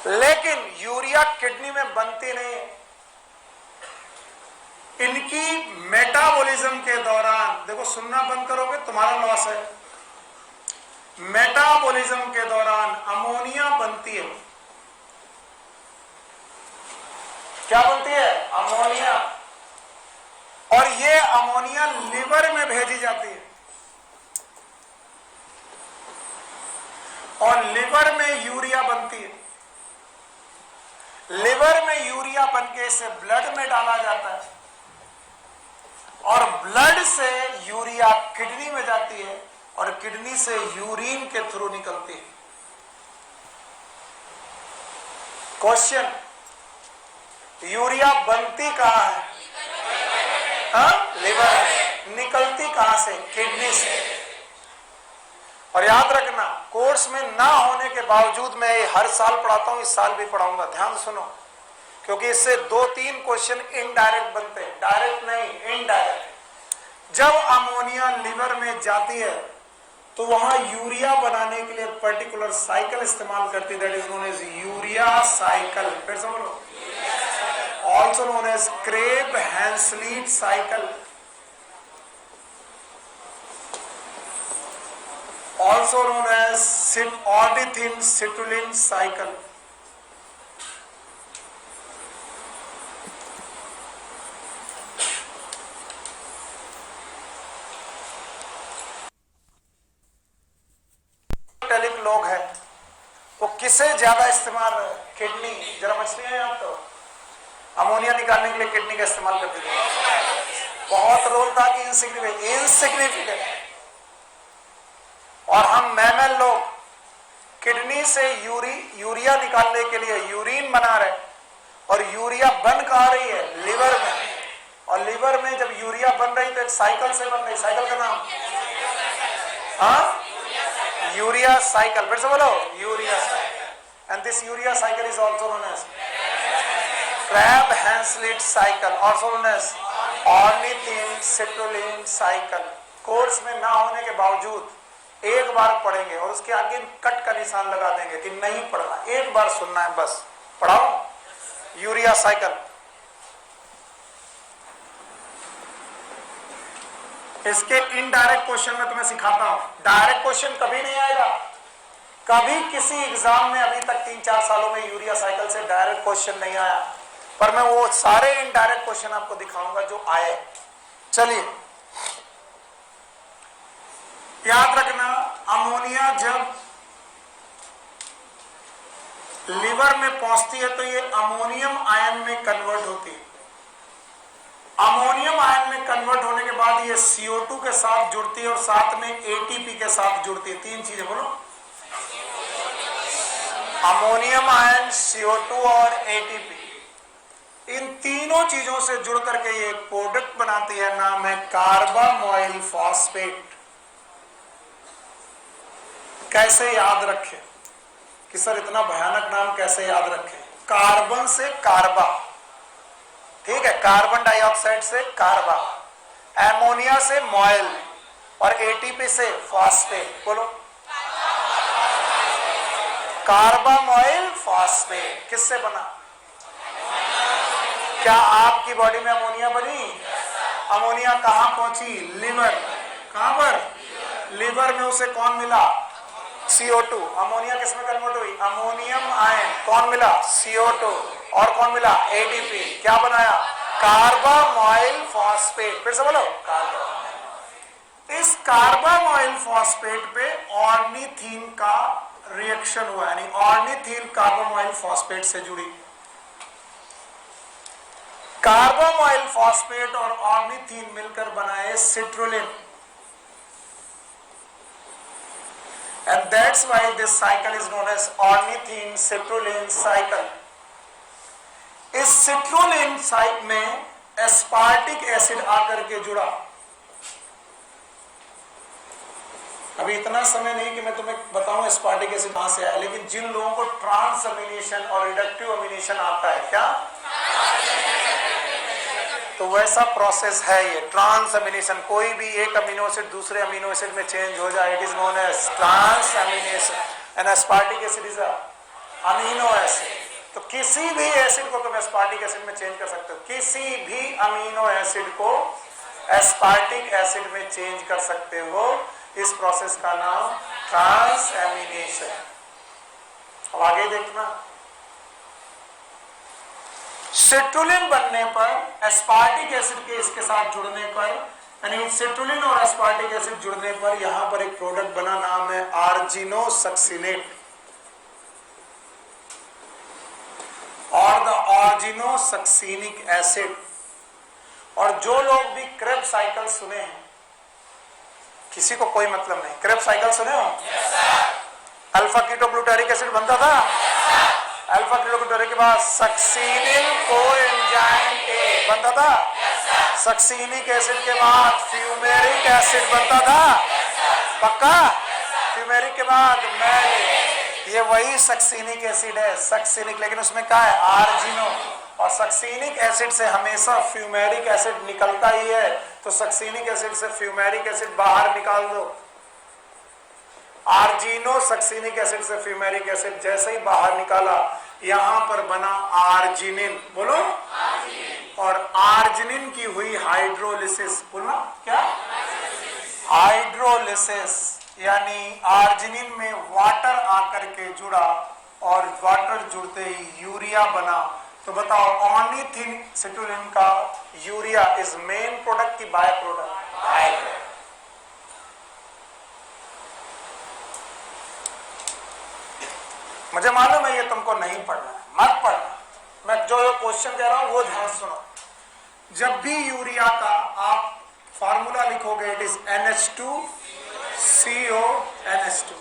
लेकिन यूरिया किडनी में बनती नहीं है। इनकी मेटाबॉलिज्म के दौरान, देखो सुनना बंद करोगे तुम्हारा लॉस है। मेटाबॉलिज्म के दौरान अमोनिया बनती है। क्या बनती है? अमोनिया। और ये अमोनिया लिवर में भेजी जाती है और लिवर में यूरिया बनती है। लिवर में यूरिया बनके इसे ब्लड में डाला जाता है और ब्लड से यूरिया किडनी में जाती है और किडनी से यूरिन के थ्रू निकलती है। क्वेश्चन, यूरिया बनती कहां है? लिवर। निकलती कहां से? किडनी से। और याद रखना, कोर्स में ना होने के बावजूद मैं ये हर साल पढ़ाता हूं, इस साल भी पढ़ाऊंगा। ध्यान सुनो, क्योंकि इससे 2-3 क्वेश्चन इनडायरेक्ट बनते हैं, डायरेक्ट नहीं, इनडायरेक्ट। जब अमोनिया लिवर में जाती है तो वहां यूरिया बनाने के लिए पर्टिकुलर साइकिल इस्तेमाल करती है, that is known as urea cycle. फिर से बोलो, also known as Krebs-Hansliet cycle, also known as Ornithine-Citrullin cycle. लोग हैं वो किसे ज्यादा इस्तेमाल? किडनी। जरा मछलियां याद तो अमोनिया निकालने के लिए किडनी का इस्तेमाल करते थे। बहुत रोल था कि इनसिग्निफिकेंट। और हम मैमल लोग किडनी से यूरिया निकालने के लिए यूरिन बना रहे और यूरिया बन कहां रही है? लिवर में। और लिवर में जब यूरिया बन रही तो एक साइकिल से बन रही, साइकिल का नाम हाँ यूरिया साइकिल, फिर से बोलो urea cycle. And this urea cycle is also known as Crabbe-Hanslitt cycle, also known as ornithine-citrulline cycle. Course में ना होने के बावजूद एक बार पढ़ेंगे और उसके आगे कट का निशान लगा देंगे कि नहीं पढ़ना, एक बार सुनना है बस। पढ़ाओ यूरिया साइकिल। इसके इनडायरेक्ट क्वेश्चन में तुम्हें सिखाता हूं, डायरेक्ट क्वेश्चन कभी नहीं आएगा। कभी किसी एग्जाम में अभी तक 3-4 सालों में यूरिया साइकिल से डायरेक्ट क्वेश्चन नहीं आया, पर मैं वो सारे इनडायरेक्ट क्वेश्चन आपको दिखाऊंगा जो आए। चलिए याद रखना, अमोनिया जब लिवर में पहुंचती है तो ये अमोनियम आयन में कन्वर्ट होती है। अमोनियम आयन में कन्वर्ट होने के बाद ये CO2 के साथ जुड़ती है और साथ में ATP के साथ जुड़ती है। 3 चीजें बोलो, अमोनियम आयन, CO2 और ATP। इन तीनों चीजों से जुड़ करके ये एक प्रोडक्ट बनाती है, नाम है कार्बामोइल फॉस्फेट। कैसे याद रखें कि सर इतना भयानक नाम कैसे याद रखें? कार्बन से कार्बा, ठीक है, कार्बन डाइऑक्साइड से कार्बा, एमोनिया से मॉइल और ATP से फॉस्फेट। बोलो कार्बामोइल फॉस्फेट किससे बना? क्या आपकी बॉडी में अमोनिया बनी? अमोनिया कहां पहुंची? लिवर। कहां पर? लिवर में उसे कौन मिला? CO2। अमोनिया किसमें कन्वर्ट हुई? Ammonium ion. कौन मिला? CO2। और कौन मिला? ATP। क्या बनाया? Carbamoyl phosphate. फिर से बोलो कार्बा। इस कार्बामोइल फॉस्फेट पे ऑर्निथीन का रिएक्शन हुआ, यानी ऑर्निथीन कार्बामोइल फॉस्फेट से जुड़ी। कार्बामोइल फॉस्फेट और ऑर्निथीन मिलकर बनाए citrulline, and that's why this cycle is known as ornithine citrulline cycle। इस सिट्रुलिन साइट में एस्पार्टिक एसिड आकर के जुड़ा। अभी इतना समय नहीं कि मैं तुम्हें बताऊं एस्पार्टिक एसिड कहां से आया, लेकिन जिन लोगों को ट्रांस अमीनेशन और रिडक्टिव अमीनेशन आता है, क्या तो वैसा प्रोसेस है ये ट्रांस अमीनेशन। कोई भी एक अमीनो एसिड दूसरे अमीनो एसिड में चेंज हो जाए, it is known as transamination. And aspartic acid is amino acid. तो किसी भी एसिड को तुम एस्पार्टिक एसिड में चेंज कर सकते हो, किसी भी अमीनो एसिड को एस्पार्टिक एसिड में चेंज कर सकते हो। इस प्रोसेस का नाम ट्रांस एमिनेशन। अब आगे देखना, सिट्रुलिन बनने पर एस्पार्टिक एसिड के इसके साथ जुड़ने पर, यानी सिट्रुलिन और एस्पार्टिक एसिड जुड़ने पर यहां पर एक प्रोडक्ट बना, नाम है आर्जिनोसक्सिनेट और द ऑर्जिनोसक्सिनिक एसिड। और जो लोग भी क्रेब साइकिल सुने हैं, किसी को कोई मतलब नहीं, क्रेब साइकिल सुने हो? अल्फा कीटोग्लूटारिक एसिड बनता था, अल्फा कीटोग्लूटारिक के बाद सक्सिनिल कोएंजाइम ए बनता था, सक्सिनिक एसिड के बाद फ्यूमेरिक एसिड बनता था, पक्का? फ्यूमेरिक के बाद मैलिक, ये वही सक्सिनिक एसिड है, सक्सिनिक, लेकिन उसमें क्या है? आर्जिनो। और सक्सिनिक एसिड से हमेशा फ्यूमेरिक एसिड निकलता ही है, तो सक्सिनिक एसिड से फ्यूमेरिक एसिड बाहर निकाल दो। आर्जिनो सक्सिनिक एसिड से फ्यूमेरिक एसिड जैसे ही बाहर निकाला, यहां पर बना आर्जिनिन। बोलो आर्जिनिन। और आर्जिनिन की हुई हाइड्रोलिसिस। बोलना क्या? हाइड्रोलिसिस, यानी आर्जिनिन में वाटर आकर के जुड़ा और वाटर जुड़ते ही यूरिया बना। तो बताओ ऑर्निथिन सिट्रुलिन का यूरिया इज मेन प्रोडक्ट की बाय प्रोडक्ट? मुझे मालूम है ये तुमको नहीं पढ़ना है, मत पढ़ना। मैं जो क्वेश्चन कह रहा हूं वो ध्यान सुनो। जब भी यूरिया का आप फार्मूला लिखोगे, इट इज NH2CO NH2,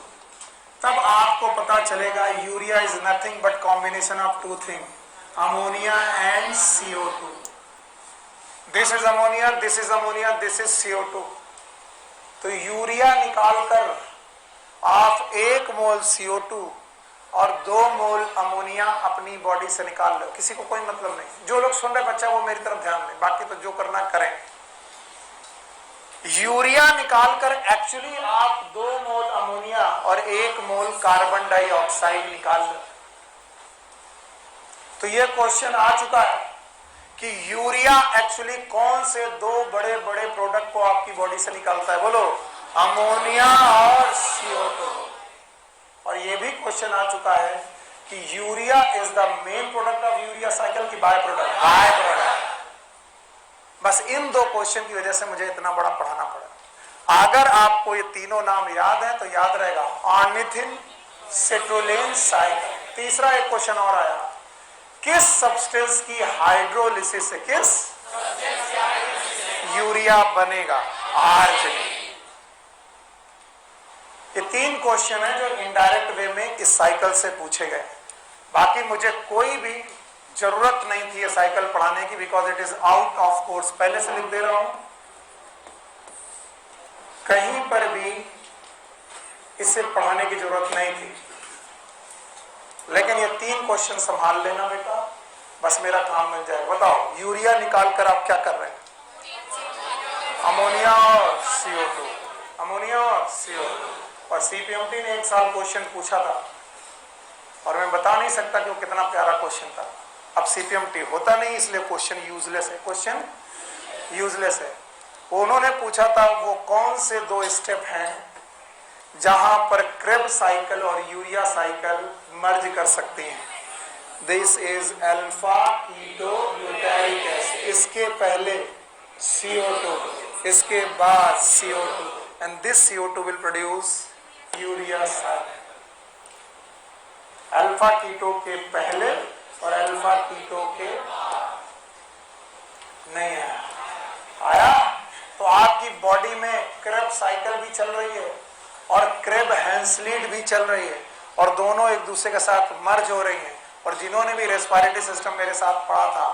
तब आपको पता चलेगा urea is nothing but combination of 2 thing, ammonia and CO2। This is ammonia, this is ammonia, this is CO2। तो यूरिया निकालकर आप 1 मोल CO2 और 2 मोल अमोनिया अपनी बॉडी से निकाल लो, किसी को कोई मतलब नहीं। जो लोग सुन रहे बच्चा वो मेरी तरफ ध्यान दें, बाकी तो जो करना करें। यूरिया निकालकर एक्चुअली आप 2 मोल अमोनिया और 1 मोल कार्बन डाइऑक्साइड निकाल लो। तो ये क्वेश्चन आ चुका है कि यूरिया एक्चुअली कौन से 2 बड़े बड़े प्रोडक्ट को आपकी बॉडी से निकालता है, बोलो, अमोनिया और CO2। और ये भी क्वेश्चन आ चुका है कि urea is the main product of urea cycle की बाय प्रोडक्ट, बाय प्रोडक्ट। बस इन 2 क्वेश्चन की वजह से मुझे इतना बड़ा पढ़ाना पड़ा। अगर आपको ये तीनों नाम याद है तो याद रहेगा, ऑर्निथिन, सिट्रोलेन, साइकिल। तीसरा एक क्वेश्चन और आया, किस सब्सटेंस की हाइड्रोलिसिस से किस यूरिया बनेगा, आर्जिनिन। ये 3 क्वेश्चन है जो इनडायरेक्ट वे में इस साइकिल से पूछे गए। बाकी मुझे कोई भी जरूरत नहीं थी ये साइकिल पढ़ाने की, because it is out of course. पहले से लिख दे रहा हूं, कहीं पर भी इसे पढ़ाने की जरूरत नहीं थी, लेकिन ये 3 क्वेश्चन संभाल लेना बेटा, बस मेरा काम मिल जाएगा। बताओ, यूरिया निकालकर आप क्या कर रहे हैं, अमोनिया और CO2, अमोनिया और CO2। और CPMT ने 1 साल क्वेश्चन पूछा था और मैं बता नहीं सकता कि वो कितना प्यारा क्वेश्चन था। अब CPMT होता नहीं इसलिए क्वेश्चन यूजलेस है, क्वेश्चन यूजलेस है। उन्होंने पूछा था वो कौन से 2 स्टेप हैं जहां पर क्रेब्स साइकिल और यूरिया साइकिल मर्ज कर सकती हैं। This is alpha keto glutaric acid, इसके पहले CO2, इसके बाद CO2, and this CO2 will produce urea cycle. Alpha keto के पहले और अल्फा कीटो के नहीं आया तो आपकी बॉडी में क्रेब साइकिल भी चल रही है और क्रेब हैंसलीड भी चल रही है, और दोनों एक दूसरे के साथ मर्ज हो रही हैं। और जिन्होंने भी रेस्पिरेटरी सिस्टम मेरे साथ पढ़ा था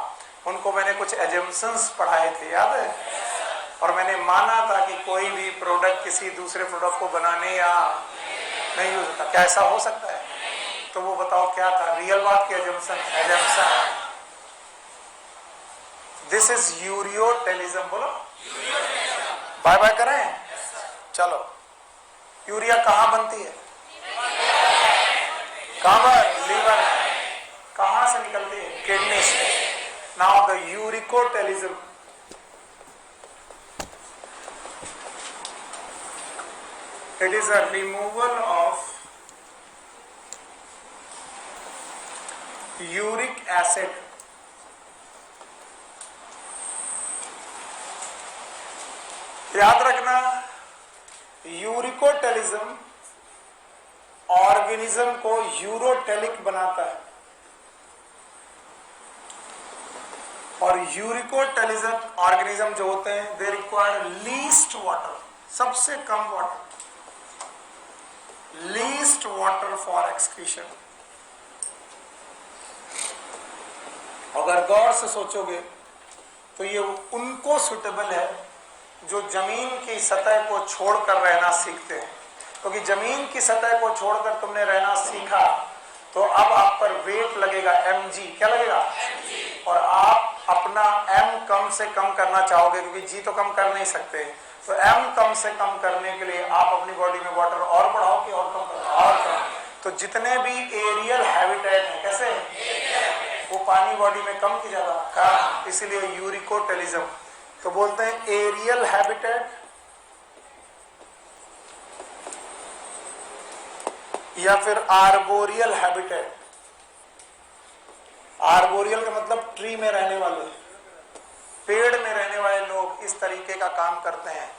उनको मैंने कुछ एजम्पशंस पढ़ाए थे, याद है? और मैंने माना था कि कोई भी प्रोडक्ट किसी दूसरे प्रोडक्ट को बनाने या नहीं यूज होता। क्या ऐसा हो सकता है? तो वो बताओ क्या था रियल बात की एजम्पशन? This is ureotelism. बोलो बाय बाय करें। चलो, यूरिया कहां बनती है? कहां पर? लीवर। कहां से निकलती है? किडनी से। Now the uricotelism, it is a removal of uric acid याद रखना, यूरिकोटेलिज्म ऑर्गेनिज्म को यूरोटेलिक बनाता है, और यूरिकोटेलिज्म ऑर्गेनिज्म जो होते हैं दे रिक्वायर लीस्ट वाटर, सबसे कम water, least water for excretion. अगर गौर से सोचोगे तो ये उनको सुटेबल है जो जमीन की सतह को छोड़कर रहना सीखते हैं, क्योंकि जमीन की सतह को छोड़कर तुमने रहना सीखा तो अब आप पर वेट लगेगा mg, क्या लगेगा? और आप अपना m कम से कम करना चाहोगे, क्योंकि g तो कम कर नहीं सकते, तो m कम से कम करने के लिए आप अपनी बॉडी में वाटर और बढ़ाओ कि और कम करो? और कम। तो जितने भी एरियल हैबिटेट हैं, कैसे वो पानी बॉडी में कम की ज्यादा? कम। इसीलिए यूरिकोटेलिज्म। तो बोलते हैं एरियल हैबिटेट या फिर आर्बोरियल हैबिटेट। आर्बोरियल का मतलब ट्री में रहने वाले, पेड़ में रहने वाले लोग इस तरीके का काम करते हैं।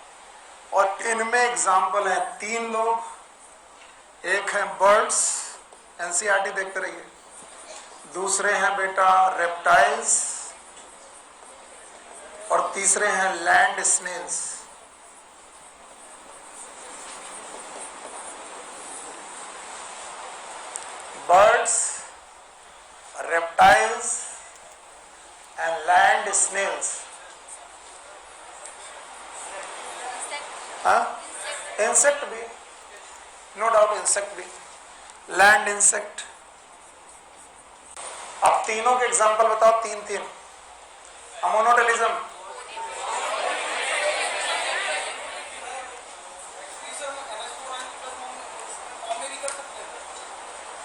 और इनमें एग्जाम्पल है 3 लोग, एक है बर्ड्स, एनसीईआरटी देखते रहिए, दूसरे हैं बेटा रेप्टाइल्स, और तीसरे हैं land snails. Birds, reptiles and land snails, हाँ, इंसेक्ट भी, नो डाउट इंसेक्ट भी, लैंड इंसेक्ट। अब तीनों के एग्जांपल बताओ, तीन तीन। अमोनोटेलिज्म,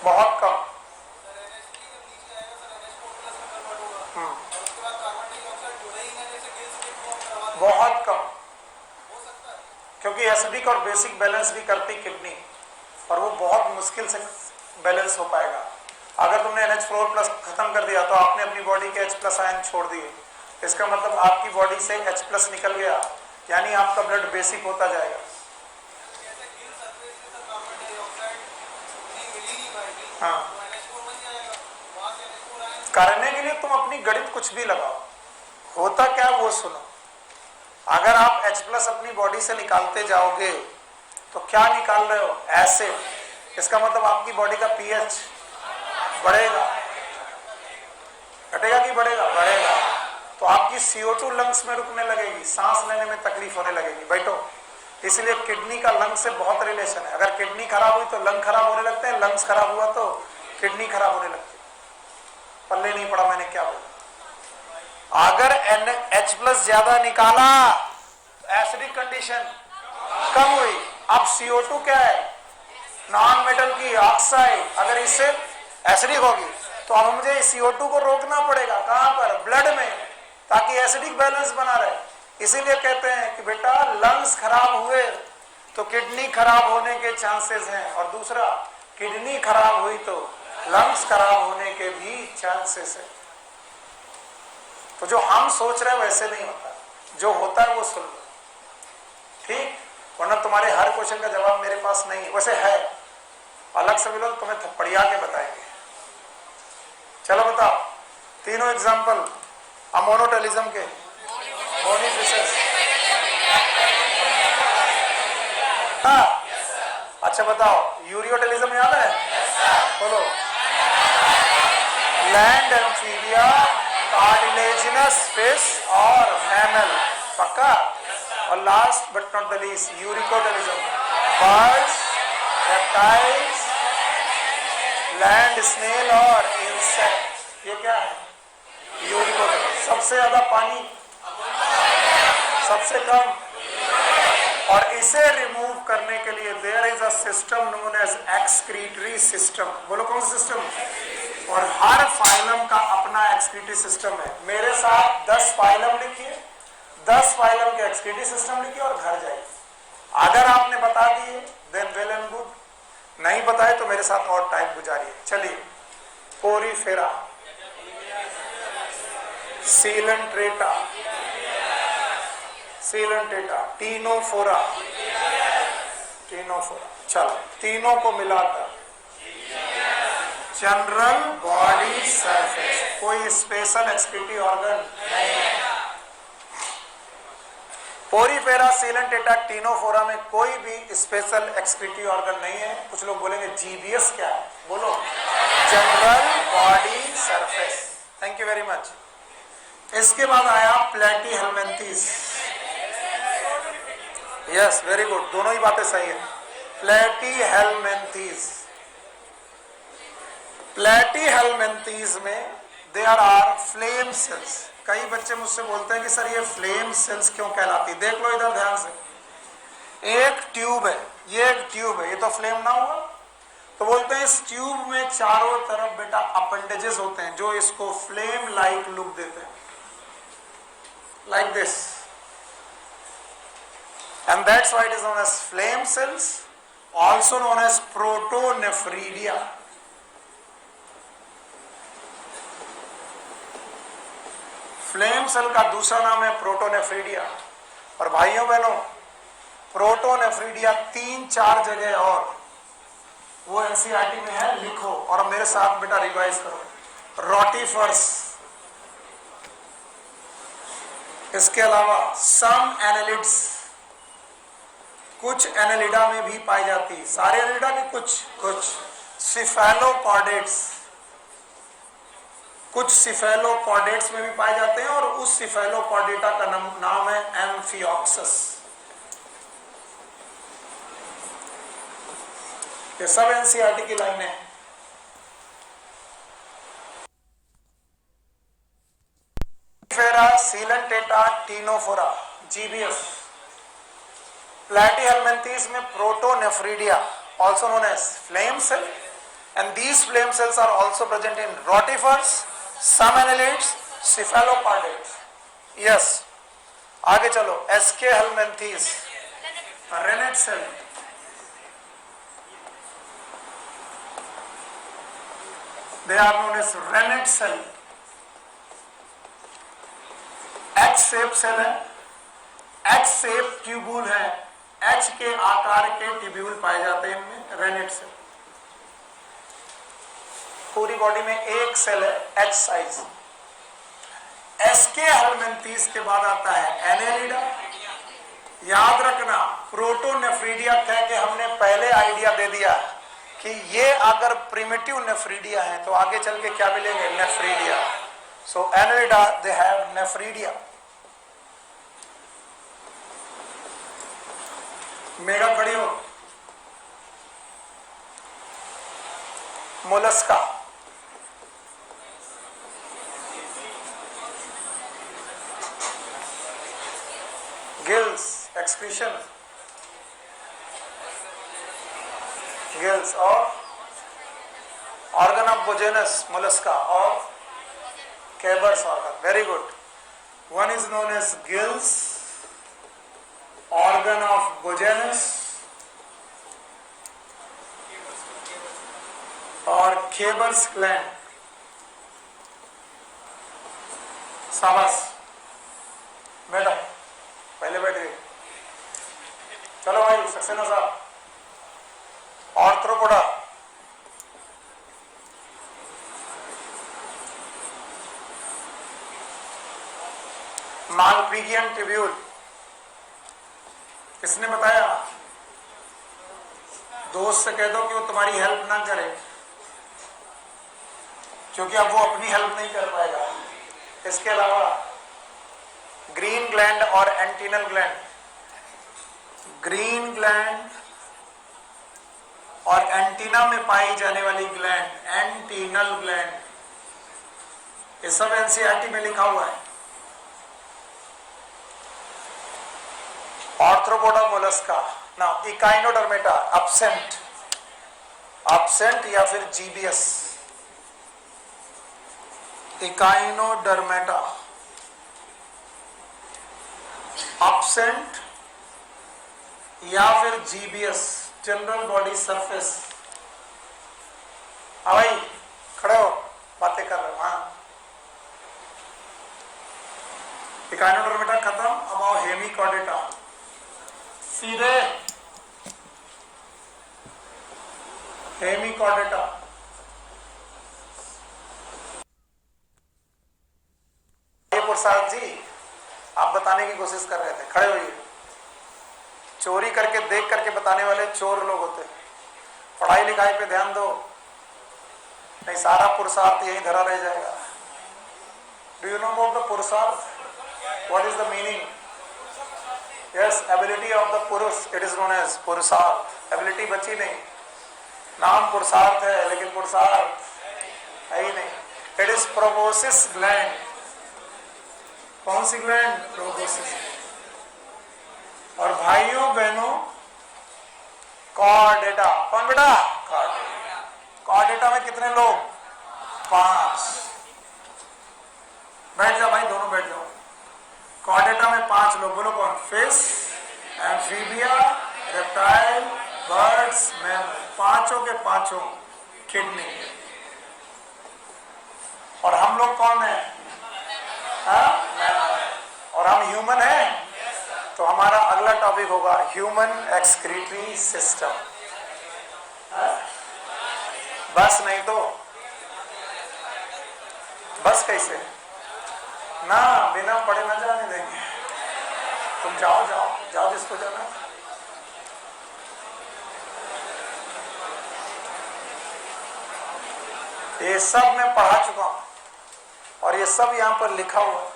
बहुत कम। बहुत कम, क्योंकि एसिडिक और बेसिक बैलेंस भी करती किडनी, और वो बहुत मुश्किल से बैलेंस हो पाएगा। अगर तुमने NH4+ खत्म कर दिया तो आपने अपनी बॉडी के H+ आयन छोड़ दिए, इसका मतलब आपकी बॉडी से H+ निकल गया, यानी आपका ब्लड बेसिक होता जाएगा। हाँ, करने के लिए तुम अपनी गणित कुछ भी लगाओ, होता क्या वो सुनो। अगर आप H+ अपनी बॉडी से निकालते जाओगे तो क्या निकाल रहे हो? एसिड। इसका मतलब आपकी बॉडी का pH बढ़ेगा, घटेगा कि बढ़ेगा? बढ़ेगा। तो आपकी CO2 लंग्स में रुकने लगेगी, सांस लेने में तकलीफ होने लगेगी। बैठो। इसलिए किडनी का लंग से बहुत रिलेशन है। अगर किडनी खराब हुई तो लंग खराब होने लगते हैं, लंग्स खराब हुआ तो किडनी खराब होने लगती है। पल्ले नहीं पड़ा मैंने क्या बोला। अगर H+ ज्यादा निकाला तो एसिडिक कंडीशन कम हुई। अब CO2 क्या है? नॉन मेटल की ऑक्साइड, अगर इससे एसिडिक होगी तो अब मुझे CO2 को रोकना पड़ेगा। कहां पर? ब्लड में, ताकि एसिडिक बैलेंस बना रहे। इसीलिए कहते हैं कि बेटा लंग्स खराब हुए तो किडनी खराब होने के चांसेस हैं, और दूसरा किडनी खराब हुई तो लंग्स खराब होने के भी चांसेस है। तो जो हम सोच रहे हैं वैसे नहीं होता, जो होता है वो सुन लो, ठीक? वरना तुम्हारे हर क्वेश्चन का जवाब मेरे पास नहीं है। वैसे है, अलग से मिलो तुम्हें थप्पड़िया के बताएंगे। चलो बताओ तीनों एग्जाम्पल अमोनोटेलिज्म के। बोनी फिशेस, हाँ, अच्छा बताओ यूरियोटेलिज्म याद है? बोलो। लैंड एम्फीबिया, कार्टिलेजिनस फिश और मैमल, पक्का? और last but not the least uricotelism, birds, reptiles, land snail और इंसेक्ट। ये क्या है? यूरिकोटेलिज्म। सबसे ज्यादा पानी, सबसे कम, और इसे रिमूव करने के लिए there is a system known as excretory system. बोलो कौन सा सिस्टम? और हर फाइलम का अपना एक्सक्रीटरी सिस्टम है। मेरे साथ 10 फाइलम लिखिए, 10 फाइलम के एक्सक्रीटरी सिस्टम लिखिए और घर जाइए। अगर आपने बता दिए देन वेल एंड गुड, नहीं बताए तो मेरे साथ और टाइम गुजारिए। चलिए, Porifera, Coelenterata, Coelenterata, Ctenophora, Ctenophora. चलो तीनों को मिलाकर जनरल बॉडी सरफेस, कोई स्पेशल एक्सक्रीटरी ऑर्गन नहीं है। पोरीफेरा, सीलेंटेटा, टीनोफोरा में कोई भी स्पेशल एक्सक्रीटरी ऑर्गन नहीं है। कुछ लोग बोलेंगे GBS क्या है? बोलो, general body surface. Thank you very much. इसके बाद आया प्लेटीहेल्मिन्थेस। यस, वेरी गुड, दोनों ही बातें सही है। प्लेटीहेल्मिन्थेस, प्लेटीहेल्मिन्थेस में देयर आर फ्लेम सेल्स। कई बच्चे मुझसे बोलते हैं कि सर ये फ्लेम सेल्स क्यों कहलाती? देख लो इधर ध्यान से, एक ट्यूब है, ये एक ट्यूब है, ये तो फ्लेम ना हुआ। तो बोलते हैं इस ट्यूब में चारों तरफ बेटा अपेंडेजेस होते हैं जो इसको फ्लेम लाइक लुक देते हैं, like this, and that's why it is known as flame cells, also known as protonephridia. Flame cell का दूसरा नाम है प्रोटोनेफ्रिडिया। और भाइयों बहनों, प्रोटोनेफ्रिडिया 3-4 जगह और वो NCERT में है, लिखो और मेरे साथ बेटा रिवाइज करो। रोटिफर्स, इसके अलावा सम एनालिड्स, कुछ एनालिडा में भी पाई जाती, सारे एनालिडा की कुछ सिफेलोपॉडेट्स, कुछ सिफेलोपॉडेट्स में भी पाए जाते हैं, और उस सिफेलोपॉडेटा का नाम है एम्फिऑक्सस। ये सब एनसीईआरटी की लाइनें हैं। फेरा सीलेंटेटा टीनोफोरा जीबीएफ। प्लैटीहेलमिन्थेस में protonephridia also known as flame cell, and these flame cells are also present in rotifers, some annelids, cephalopods. yes, आगे चलो। Aschelminthes renette cell, they are known as renette cell. X shape cell है, X shape tubule है, H के आकार के tubule पाए जाते हैं इनमें, रेनेट सेल। पूरी बॉडी में एक सेल है एच साइज। एसके हेलमिन्थेस के बाद आता है एनेलिडा। याद रखना प्रोटोनेफ्रिडिया कह के हमने पहले आइडिया दे दिया कि ये अगर प्रिमिटिव नेफ्रिडिया है तो आगे चल के क्या मिलेंगे, nephridia. So Annelida they have nephridia. Megha खड़ी हो। मोलस्का, गिल्स, एक्सक्रीशन, गिल्स और ऑर्गन ऑफ बोजेनस मोलस्का और Keber's organ. Very good. One is known as gills, organ of Bojanus और केबर्स ग्लैंड। शाबाश, बैठा, पहले बैठ गए। चलो भाई सक्सेना साहब। Arthropoda, Malpighian tubule. किसने बताया? दोस्त से कह दो कि वो तुम्हारी हेल्प ना करे, क्योंकि अब वो अपनी हेल्प नहीं कर पाएगा। इसके अलावा ग्रीन ग्लैंड और एंटीनल ग्लैंड, ग्रीन ग्लैंड और एंटीना में पाई जाने वाली ग्लैंड एंटीनल ग्लैंड, ये सब एनसीईआरटी में लिखा हुआ है। Arthropoda Mollusca. Now Echinodermata absent, absent या फिर जीबीएस। इकाइनोडर्मेटा एब्सेंट या फिर जीबीएस, जनरल बॉडी सरफेस। हाँ भाई खड़े हो, बातें कर रहे हो। हाँ, इकाइनोडर्मेटा खत्म। अब आओ हेमिकॉर्डेटा। सीधे हेमिकॉर्डेटा। प्रसाद जी आप बताने की कोशिश कर रहे थे, खड़े होइए। चोरी करके देख करके बताने वाले चोर लोग होते हैं। पढ़ाई लिखाई पे ध्यान दो, नहीं सारा पुरुषार्थ यही धरा रह जाएगा। Do you know about the purushartha? What is the meaning? Yes, ability of the purusha, it is known as purushartha. Ability बची नहीं, नाम पुरुषार्थ है लेकिन पुरुषार्थ है ही नहीं। It is proboscis gland. कौन सी ग्लैंड? प्रोबोसिस। और भाइयों बहनों कॉर्डेटा। कौन बेटा? कॉर्डेटा। कॉर्डेटा में कितने लोग? 5। बैठ जाओ भाई, दोनों बैठ जाओ। कॉर्डेटा में 5 लोग, बोलो कौन? Fish, amphibia, reptile, birds, mammal. पांचों के पांचों किडनी। और हम लोग कौन है? और हम ह्यूमन हैं, तो हमारा अगला टॉपिक होगा ह्यूमन एक्सक्रीटरी सिस्टम। बस नहीं तो बस कैसे ना, बिना पढ़े ना जाने देंगे। तुम जाओ जाओ जाओ, जिसको जाना। ये सब मैं पढ़ा चुका हूं और ये सब यहां पर लिखा हुआ है।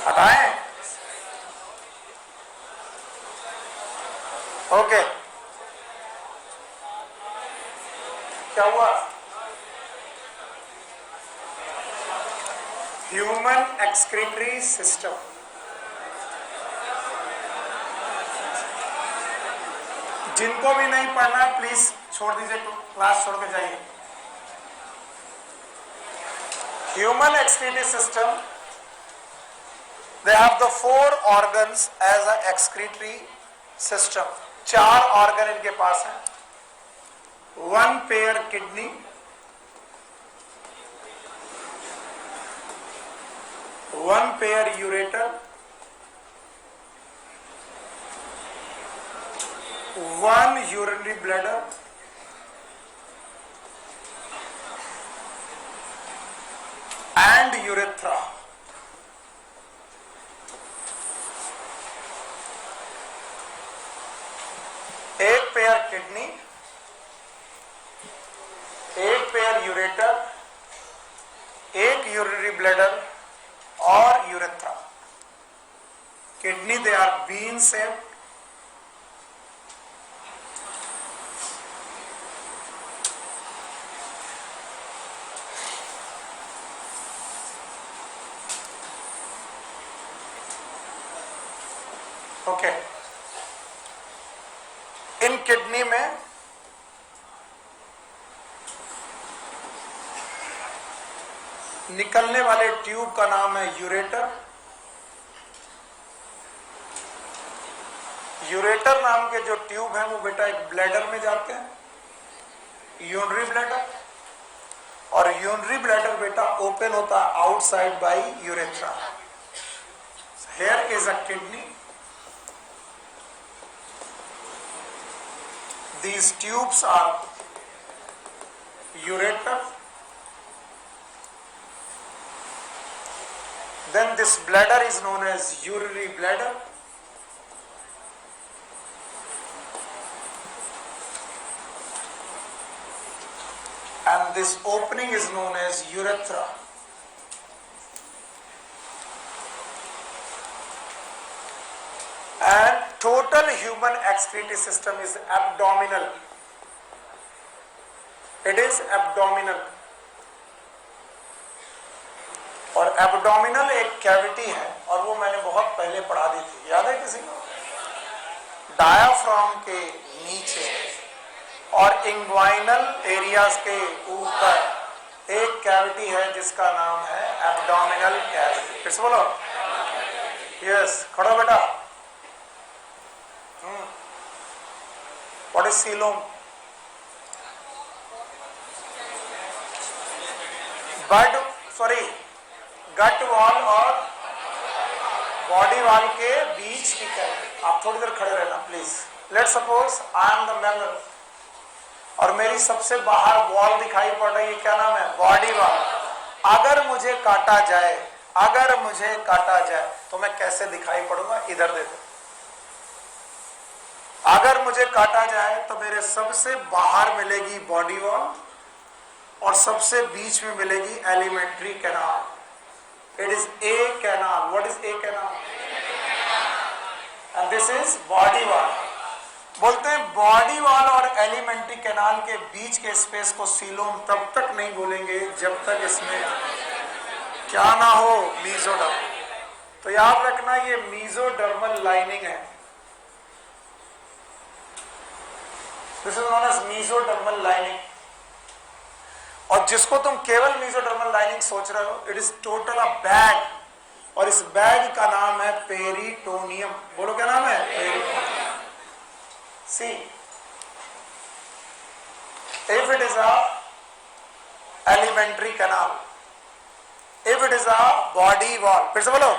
हटाएं? ओके, क्या हुआ? ह्यूमन एक्सक्रीटरी सिस्टम, जिनको भी नहीं पढ़ना प्लीज छोड़ दीजिए, क्लास छोड़ के जाइए। Human excretory system, they have the 4 organs as a excretory system. 4 organ इनके पास हैं। 1 pair kidney, 1 pair ureter, 1 urinary bladder, and urethra. एक पेयर किडनी, एक पेयर यूरेटर, एक यूरिनरी ब्लैडर और urethra. Kidney, they are bean shaped, okay. इन kidney में निकलने वाले ट्यूब का नाम है यूरेटर। यूरेटर नाम के जो ट्यूब हैं वो बेटा एक ब्लैडर में जाते हैं, यूरिनरी ब्लैडर, और यूरिनरी ब्लैडर बेटा ओपन होता है outside by urethra. Here is a kidney, these tubes are ureter, then this bladder is known as urinary bladder, and this opening is known as urethra. And total human excretory system is abdominal. It is abdominal. और abdominal एक cavity है और वो मैंने बहुत पहले पढ़ा दी थी, याद है किसी को? डायाफ्राम के नीचे और इंग्वाइनल एरियाज के ऊपर एक कैविटी है जिसका नाम है एब्डोमिनल कैविटी। फिर से बोलो, यस, खड़ो बेटा। What is coelom? Gut wall और बॉडी वॉल के बीच की कैविटी। आप थोड़ी देर खड़े रहना please. Let suppose I am the member और मेरी सबसे बाहर वॉल दिखाई पड़ रही है, क्या नाम है? Body wall. अगर मुझे काटा जाए, अगर मुझे काटा जाए तो मैं कैसे दिखाई पड़ूंगा? इधर देखो, अगर मुझे काटा जाए तो मेरे सबसे बाहर मिलेगी बॉडी वॉल और सबसे बीच में मिलेगी elementary canal. It is a canal. What is a canal? And this is body wall. बोलते हैं बॉडी वॉल और एलिमेंट्री कैनाल के बीच के स्पेस को सीलोम तब तक नहीं बोलेंगे जब तक इसमें क्या ना हो? मीजोडर्म। तो याद रखना ये मीजोडर्मल लाइनिंग है। This is known as mesodermal lining. और जिसको तुम केवल मीजोडर्मल लाइनिंग सोच रहे हो, it is total a bag और इस बैग का नाम है पेरिटोनियम। बोलो क्या नाम है? Peritoneum. See, if it is a alimentary canal, if it is a body wall, फिर से बोलो,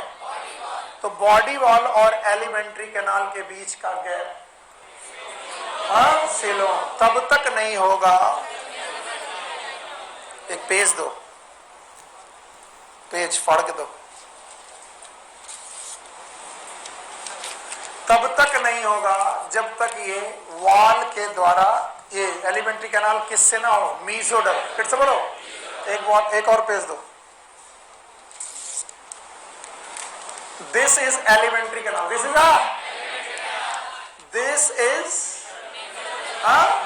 तो बॉडी वॉल और एलिमेंट्री कैनाल के बीच का गैप सीलोम तब तक नहीं होगा। एक पेज दो, पेज फाड़ के दो। तब तक नहीं होगा जब तक ये वॉल के द्वारा ये एलिमेंट्री कैनाल किससे ना हो? मीजोडर्म। फिर से बोलो, एक और पेज दो। This is alimentary canal, this is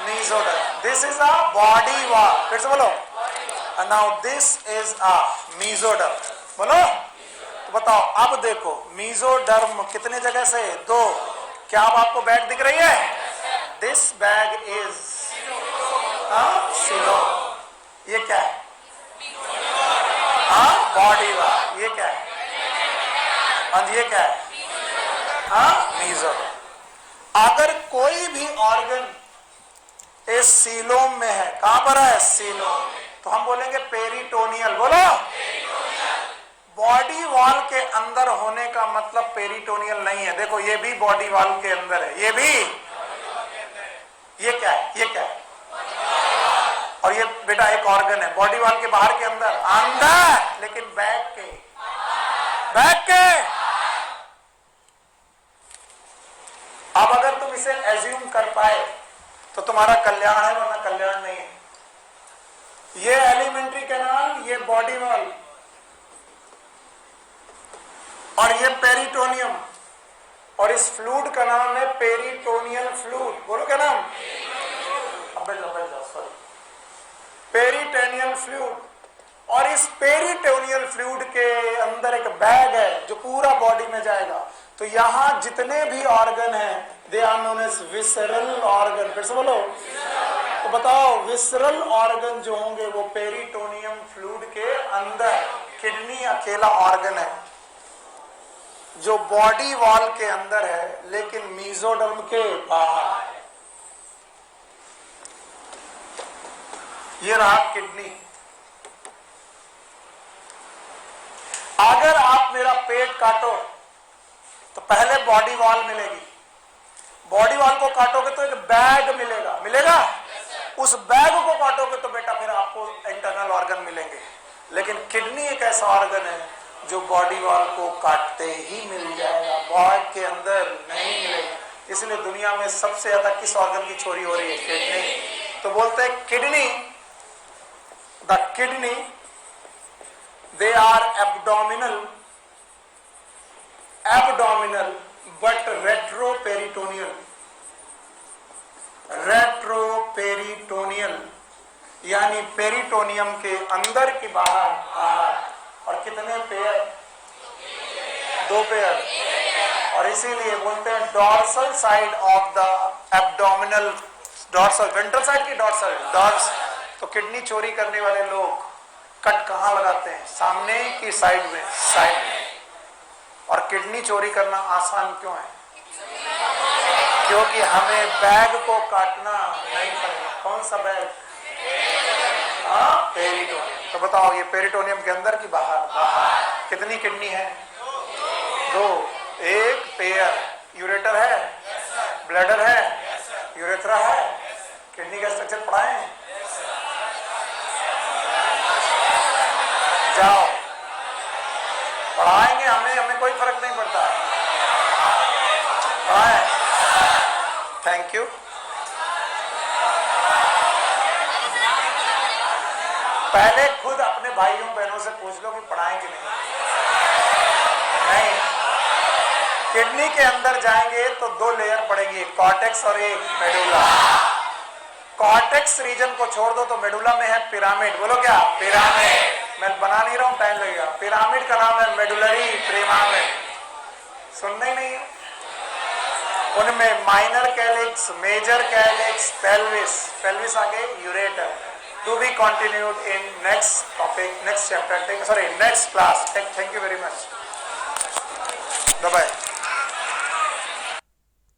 mesoderm. This is a body wall. फिर से बोलो. And now this is a mesoderm. बोलो. तो बताओ अब देखो mesoderm कितने जगह से? दो. क्या अब आपको बैग दिख रही है? This bag is सिलो. ये क्या है? Body wall. ये क्या है? और ये क्या है? mesoderm. अगर कोई भी ऑर्गन इस सीलोम में है, कहां पर है? सीलोम. तो हम बोलेंगे पेरिटोनियल. बोलो. बॉडी वॉल के अंदर होने का मतलब पेरिटोनियल नहीं है. देखो ये भी बॉडी वॉल के अंदर है. ये भी. ये क्या है? ये क्या है? और ये बेटा एक ऑर्गन है बॉडी वॉल के बाहर के अंदर. अंदर. लेकिन बैक के. बैक के. अब अगर तुम इसे एज्यूम कर पाए तो तुम्हारा कल्याण है, वरना कल्याण नहीं है. ये एलिमेंट्री कैनाल, ये बॉडी वॉल और ये पेरिटोनियम, और इस फ्लूइड का नाम है पेरिटोनियल फ्लूइड. बोलो क्या नाम? Sorry, peritoneal fluid. और इस पेरिटोनियल फ्लूइड के अंदर एक बैग है जो पूरा बॉडी में जाएगा. तो यहां जितने भी ऑर्गन हैं they are known as visceral organ. फिर से बोलो. तो बताओ विसरल ऑर्गन जो होंगे वो पेरिटोनियम फ्लूइड के अंदर. किडनी अकेला ऑर्गन है जो बॉडी वॉल के अंदर है लेकिन मेसोडर्म के बाहर. ये रहा किडनी. अगर आप मेरा पेट काटो तो पहले बॉडी वॉल मिलेगी. बॉडी वॉल को काटोगे तो एक बैग मिलेगा. मिलेगा. उस बैग को काटोगे तो बेटा फिर आपको इंटरनल ऑर्गन मिलेंगे. लेकिन किडनी एक ऐसा ऑर्गन है जो बॉडी वॉल को काटते ही मिल जाएगा, बॉडी के अंदर नहीं मिलेगा. इसलिए दुनिया में सबसे ज्यादा किस ऑर्गन की चोरी हो रही है? किडनी. तो बोलते हैं kidney, the kidney they are abdominal but retroperitoneal. Retroperitoneal यानी पेरिटोनियम के अंदर की बाहर. और कितने पेयर? 2 पेयर. और इसीलिए बोलते हैं dorsal side of the abdominal. Dorsal ventral side की डॉर्सल. तो किडनी चोरी करने वाले लोग कट कहां लगाते हैं? सामने की साइड में. साइड में. और किडनी चोरी करना आसान क्यों है? क्योंकि हमें बैग को काटना नहीं पड़ेगा. कौन सा बैग? पेरिटोनियम. तो बताओ ये पेरिटोनियम के अंदर की बाहर? कितनी किडनी है? 2. एक पेयर. यूरेटर है, ब्लैडर है, यूरेथ्रा है. किडनी का स्ट्रक्चर पढ़ाएं? जाओ पढ़ाएंगे. हमें कोई फर्क नहीं पड़ता. पढ़ाएं. Thank you. पहले खुद अपने भाइयों बहनों से पूछ लो कि पढ़ाएं कि नहीं. किडनी के अंदर जाएंगे तो 2 लेयर पड़ेगी, एक कॉर्टेक्स और एक मेडुला. कॉर्टेक्स रीजन को छोड़ दो तो मेडुला में है पिरामिड. बोलो क्या? पिरामिड. मैं बना नहीं रहा हूं, टाइम लगेगा. पिरामिड का नाम है मेडुलरी पिरामिड. सुनना ही नहीं है. उनमें minor calyx, major calyx, pelvis आगे ureter. To be continued in next topic, next chapter. Next class. Thank you very much. Bye bye.